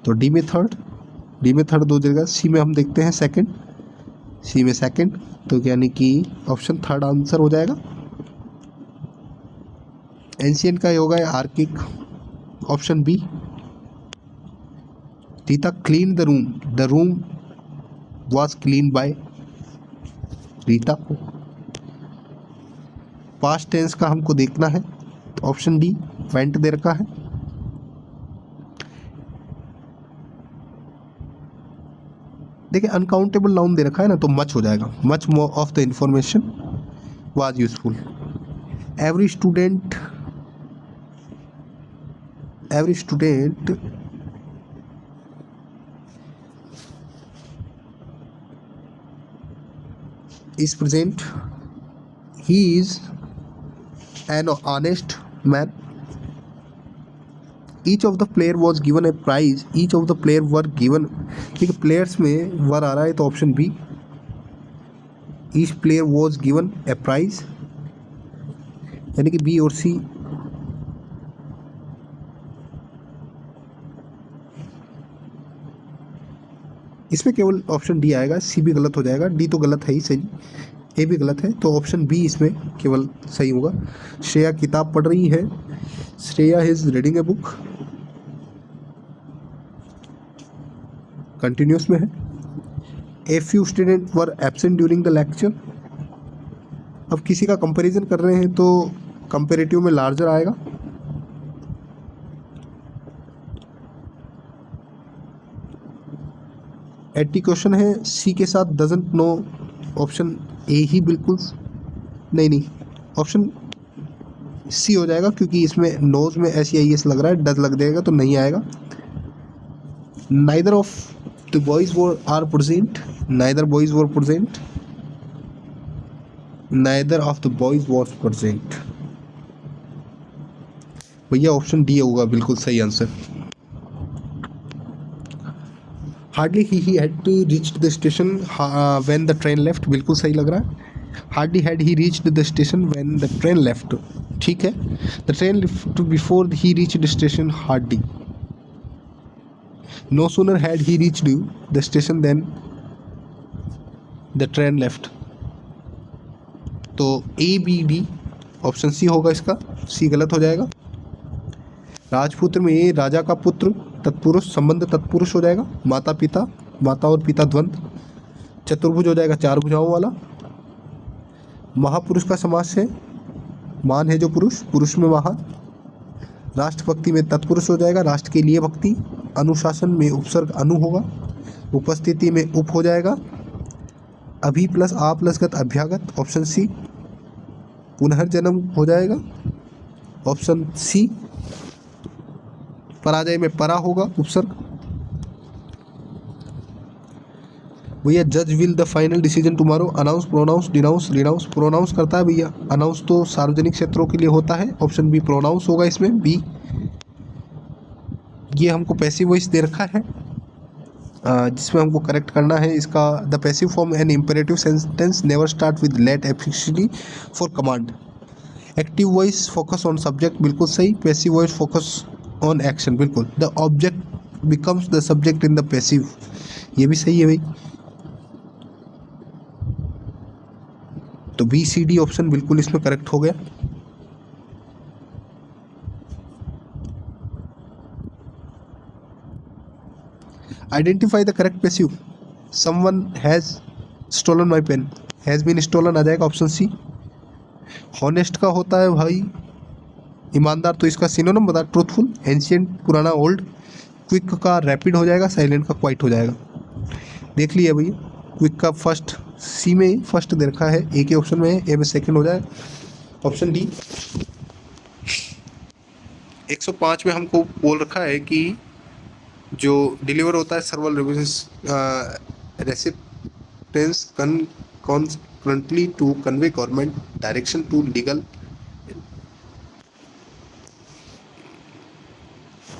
तो डी में थर्ड 2 जगह। सी में हम देखते हैं सेकंड, सी में सेकंड, तो यानी कि ऑप्शन थर्ड आंसर हो जाएगा। एंशियंट का होगा archaic, option B. Rita clean the room was clean by Rita. Past tense का हमको देखना है, तो ऑप्शन डी वेंट दे रखा है। देखिए अनकाउंटेबल नाउन दे रखा है ना, तो मच हो जाएगा, much more of the information was useful. Every student is present, he is an honest man। each of the player was given a prize, each of the player were given, ठीक है प्लेयर्स में वर आ रहा है तो option B. each player was given a prize, यानी कि बी और सी। इसमें केवल ऑप्शन डी आएगा, सी भी गलत हो जाएगा, डी तो गलत है ही सही, ए भी गलत है, तो ऑप्शन बी इसमें केवल सही होगा। श्रेया किताब पढ़ रही है, Shreya is reading a book, continuous में है। A few student were absent during the lecture. अब किसी का कंपैरिजन कर रहे हैं तो कंपैरेटिव में लार्जर आएगा। एटी क्वेश्चन है, सी के साथ डजंट नो, ऑप्शन ए ही बिल्कुल नहीं, ऑप्शन सी हो जाएगा, क्योंकि इसमें नोज में SEIS लग रहा है, डज लग जाएगा तो नहीं आएगा। Neither of the boys were are present, neither boys were present, neither of the boys was present. भैया ऑप्शन डी होगा बिल्कुल सही answer. Hardly he had to reach the station when the train left, बिल्कुल सही लग रहा है। Hardly had he reached the station when the train left, ठीक है। The train left before he reached the station, hardly. No sooner had he reached the station then the train left. तो ABD ऑप्शन सी होगा इसका, सी गलत हो जाएगा। राजपुत्र में ये राजा का पुत्र, तत्पुरुष, संबंध तत्पुरुष हो जाएगा। माता पिता, माता और पिता द्वंद्व, चतुर्भुज हो जाएगा 4 भुजाओं वाला। महापुरुष का समास है, मान है जो पुरुष, पुरुष में महा। राष्ट्रभक्ति में तत्पुरुष हो जाएगा, राष्ट्र के लिए भक्ति। अनुशासन में उपसर्ग अनु होगा। उपस्थिति में उप हो जाएगा। अभि प्लस आ प्लस गत अभ्यागत, ऑप्शन सी। पुनर्जन्म हो जाएगा, ऑप्शन सी। पराजय में परा होगा उपसर्ग। भैया जज will the final decision tomorrow. Announce, pronounce, denounce, renounce. Pronounce करता है भैया, अनाउंस तो सार्वजनिक क्षेत्रों के लिए होता है, ऑप्शन बी प्रोनाउंस होगा इसमें, बी। ये हमको पैसिव वॉइस दे रखा है जिसमें हमको करेक्ट करना है इसका। The passive form an imperative sentence never start with let efficiently for command. Active voice focus on subject, बिल्कुल सही। Passive voice focus on action, बिल्कुल। The object becomes the subject in the passive, ये भी सही है भाई। तो बी सी डी ऑप्शन बिल्कुल इसमें करेक्ट हो गया। Identify the correct passive. Someone has stolen my pen, has been stolen आ जाएगा, ऑप्शन सी। हॉनेस्ट का होता है भाई ईमानदार, तो इसका सिनोनिम बता, ट्रूथफुल। एंशियंट पुराना ओल्ड। क्विक का रैपिड हो जाएगा, साइलेंट का क्वाइट हो जाएगा। देख लिया भैया, क्विक का फर्स्ट सी में फर्स्ट दे रखा है, ए के ऑप्शन में है, ए में सेकंड हो जाए, ऑप्शन डी। 105 में हमको बोल रखा है कि जो डिलीवर होता है several recipients constantly to convey government direction to legal.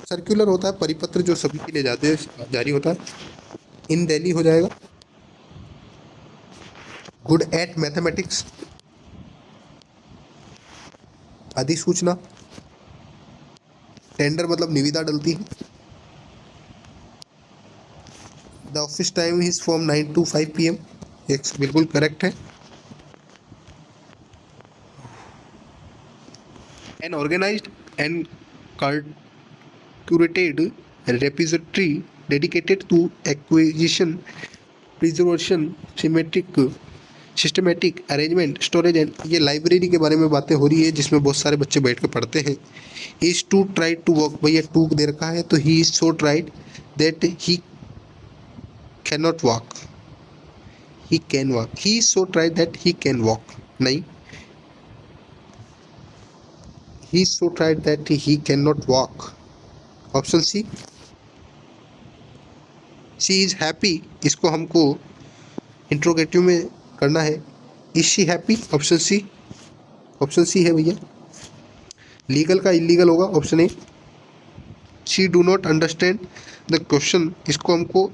Circular होता है परिपत्र जो सभी के लिए जारी होता है। इन दिल्ली हो जाएगा। गुड एट मैथमेटिक्स, अधिसूचना। टेंडर मतलब निविदा डलती है। The office time is from 9 to 5 PM, एक बिल्कुल करेक्ट है। An organised and curated repository dedicated to acquisition, preservation, systematic arrangement, storage and. ये लाइब्रेरी के बारे में बातें हो रही है जिसमें बहुत सारे बच्चे बैठ कर पढ़ते हैं। Is too try to walk, भैया टू दे रखा है तो he is so tried that he can not walk, he can walk. He is so tried that he can walk, नहीं, he is so tried that he can not walk, option C. She is happy, इसको हमको इंट्रोगेटिव में करना है। Is she happy, option C. Option C है भैया। लीगल का इलीगल होगा, option A. She do not understand the question, इसको हमको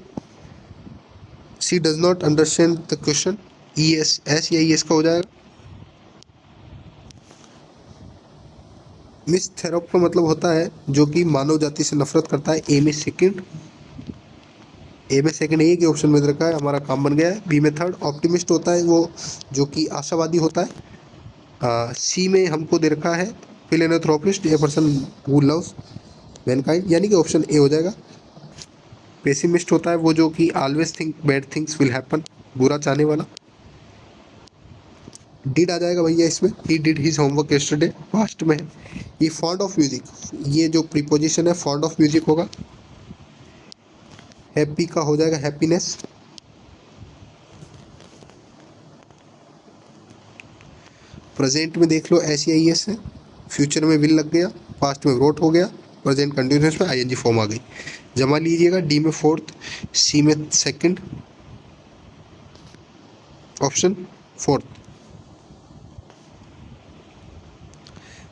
she does not understand the question, E S, S या ई एस का हो जाएगा। मिस थेरोप का मतलब होता है जो कि मानव जाति से नफरत करता है। ए में सेकंड, ए में सेकंड, ए के ऑप्शन में रखा है, हमारा काम बन गया है। बी में थर्ड, ऑप्टिमिस्ट होता है वो जो कि आशावादी होता है। सी में हमको दे रखा है philanthropist, a person who loves Mankind, यानी कि ऑप्शन ए हो जाएगा। पेसिमिस्ट होता है वो जो कि always think bad things will happen, बुरा चाहने वाला। डिड आ जाएगा भैया इसमें, he did his homework yesterday, past में है। ये फॉन्ड ऑफ म्यूजिक, ये जो प्रीपोजिशन है फॉन्ड ऑफ म्यूजिक होगा। हैप्पी का हो जाएगा हैप्पीनेस। प्रेजेंट में देख लो एस या ई एस है, फ्यूचर में विल लग गया, पास्ट में रोट हो गया, प्रेजेंट कंटिन्यूस में आईएनजी फॉर्म आ गई। जमा लीजिएगा, डी में फोर्थ, सी में सेकंड, ऑप्शन फोर्थ।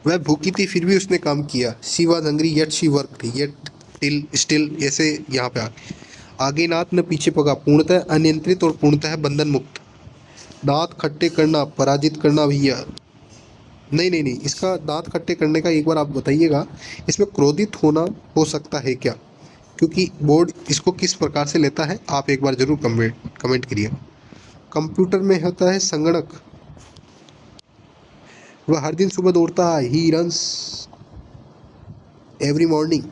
वह भूखी थी फिर भी उसने काम किया। She was hungry yet she worked, yet till still, ऐसे यहाँ पे आगे नाथ न पीछे पगा, पूर्णतः अनियंत्रित और पूर्णतः बंधन मुक्त। दांत खट्टे करना, पराजित करना भैया, नहीं नहीं नहीं, इसका दांत खट्टे करने का एक बार आप बताइएगा, इसमें क्रोधित होना हो सकता है क्या, क्योंकि बोर्ड इसको किस प्रकार से लेता है आप एक बार जरूर कमेंट करिए। कंप्यूटर में होता है संगणक, वह हर दिन सुबह दौड़ता है, ही रन्स एवरी मॉर्निंग।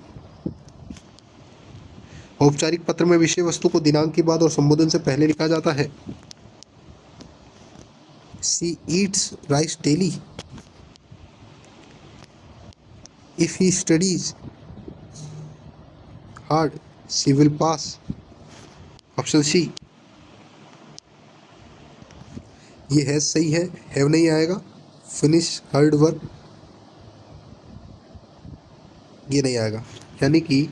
औपचारिक पत्र में विषय वस्तु को दिनांक के बाद और संबोधन से पहले लिखा जाता है। She eats rice daily. If he studies hard, she will pass. Option C. ये है सही है, हैव नहीं आएगा। फिनिश हार्ड वर्क, ये नहीं आएगा। यानी कि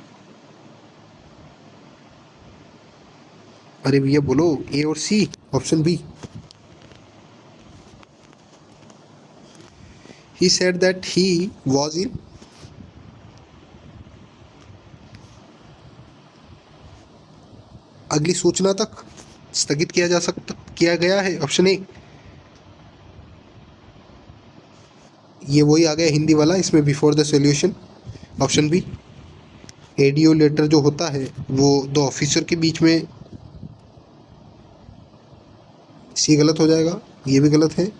अरे भैया बोलो ए और C, option B. He said that he was in अगली सूचना तक स्थगित किया गया है, ऑप्शन ए। ये वही आ गया हिंदी वाला, इसमें before the solution, option B. एडियो लेटर जो होता है वो दो ऑफिसर के बीच में, सी गलत हो जाएगा, ये भी गलत है।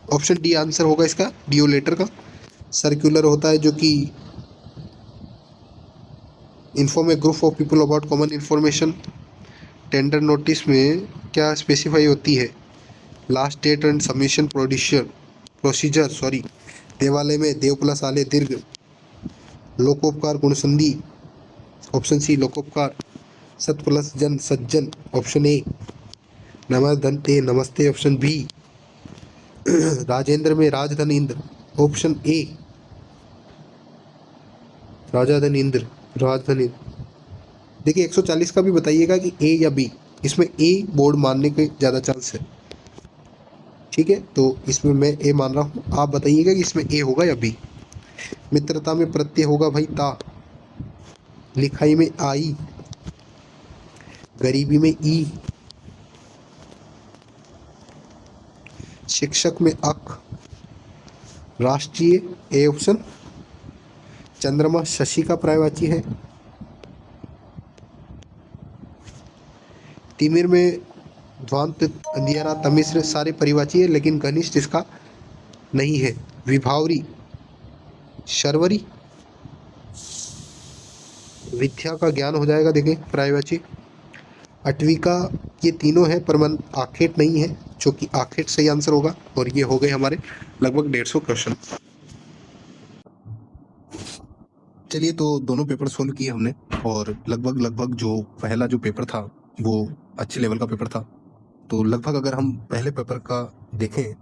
ऑप्शन डी आंसर होगा इसका, डियो लेटर का। सर्कुलर होता है जो कि inform a group of people about common information. Tender notice में क्या स्पेसिफाई होती है? Last date and submission procedure देवालय में देव प्लस आले दीर्घ। लोकोपकार गुणसंधि, ऑप्शन सी लोकोपकार। सत प्लस जन सज्जन, ऑप्शन ए। नमस्ते नमस्ते, ऑप्शन बी। राजेंद्र में राजधन इंद्र, ऑप्शन ए। राजधन इंद्र। देखिए 140 का भी बताइएगा कि ए या बी, इसमें ए बोर्ड मानने के ज़्यादा चांस है। ठीक है, तो इसमें मैं ए मान रहा हूँ, आप बताइएगा कि इसमें ए होगा या बी। मित्रता में प्रत्यय होगा भाई ता, लिखाई में आई, गरीबी में ई, शिक्षक में अक, राष्ट्रीय ए ऑप्शन। चंद्रमा शशि का पर्यायवाची है। तिमिर में ध्वांत, अंधियारा, तमिश्र सारे परिवाची है, लेकिन घनिष्ठ इसका नहीं है। विभावरी, शर्वरी, विद्या का ज्ञान हो जाएगा, देखिए पर्यायवाची। अटविका, ये तीनों है पर मन आखेट नहीं है, जो कि आखेट सही आंसर होगा। और ये हो गए हमारे लगभग 150 क्वेश्चन। चलिए, तो दोनों पेपर सोल्व किए हमने, और लगभग जो पहला जो पेपर था वो अच्छे लेवल का पेपर था। तो लगभग अगर हम पहले पेपर का देखें,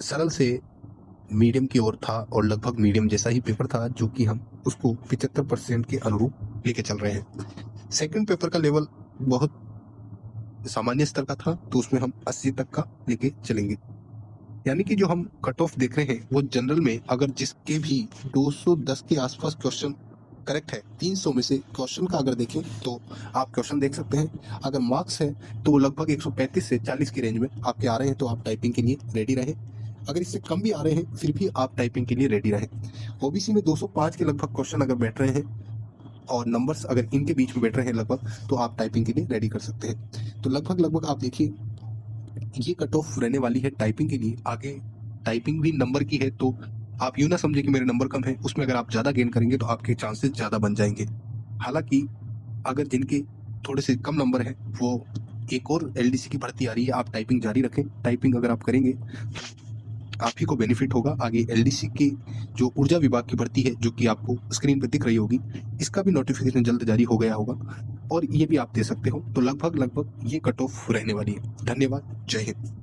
सरल से मीडियम की ओर था, और लगभग मीडियम जैसा ही पेपर था, जो कि हम उसको 75% के अनुरूप लेके चल रहे हैं। सेकंड पेपर का लेवल बहुत सामान्य स्तर का था, तो उसमें हम 80 तक का लेके चलेंगे। यानी कि जो हम कट ऑफ देख रहे हैं वो जनरल में अगर जिसके भी 210 के आसपास क्वेश्चन करेक्ट है, 300 में से क्वेश्चन का अगर देखें तो आप क्वेश्चन देख सकते हैं। अगर मार्क्स है तो लगभग 135 से 40 की रेंज में आपके आ रहे हैं, तो आप टाइपिंग के लिए रेडी रहें। अगर इससे कम भी आ रहे हैं फिर भी आप टाइपिंग के लिए रेडी रहें। ओबीसी में 205 के लगभग क्वेश्चन अगर बैठ रहे हैं और नंबर्स अगर इनके बीच में बैठ रहे हैं लगभग, तो आप टाइपिंग के लिए रेडी कर सकते हैं। तो लगभग आप देखिए ये कट ऑफ रहने वाली है टाइपिंग के लिए। आगे टाइपिंग भी नंबर की है, तो आप यूँ ना समझे कि मेरे नंबर कम है, उसमें अगर आप ज़्यादा गेन करेंगे तो आपके चांसेस ज़्यादा बन जाएंगे। हालांकि अगर जिनके थोड़े से कम नंबर है, वो एक और एलडीसी की भर्ती आ रही है, आप टाइपिंग जारी रखें। टाइपिंग अगर आप करेंगे आप ही को बेनिफिट होगा। आगे एलडीसी की जो ऊर्जा विभाग की भर्ती है, जो कि आपको स्क्रीन पर दिख रही होगी, इसका भी नोटिफिकेशन जल्द जारी हो गया होगा, और ये भी आप दे सकते हो। तो लगभग ये कट ऑफ रहने वाली है। धन्यवाद, जय हिंद।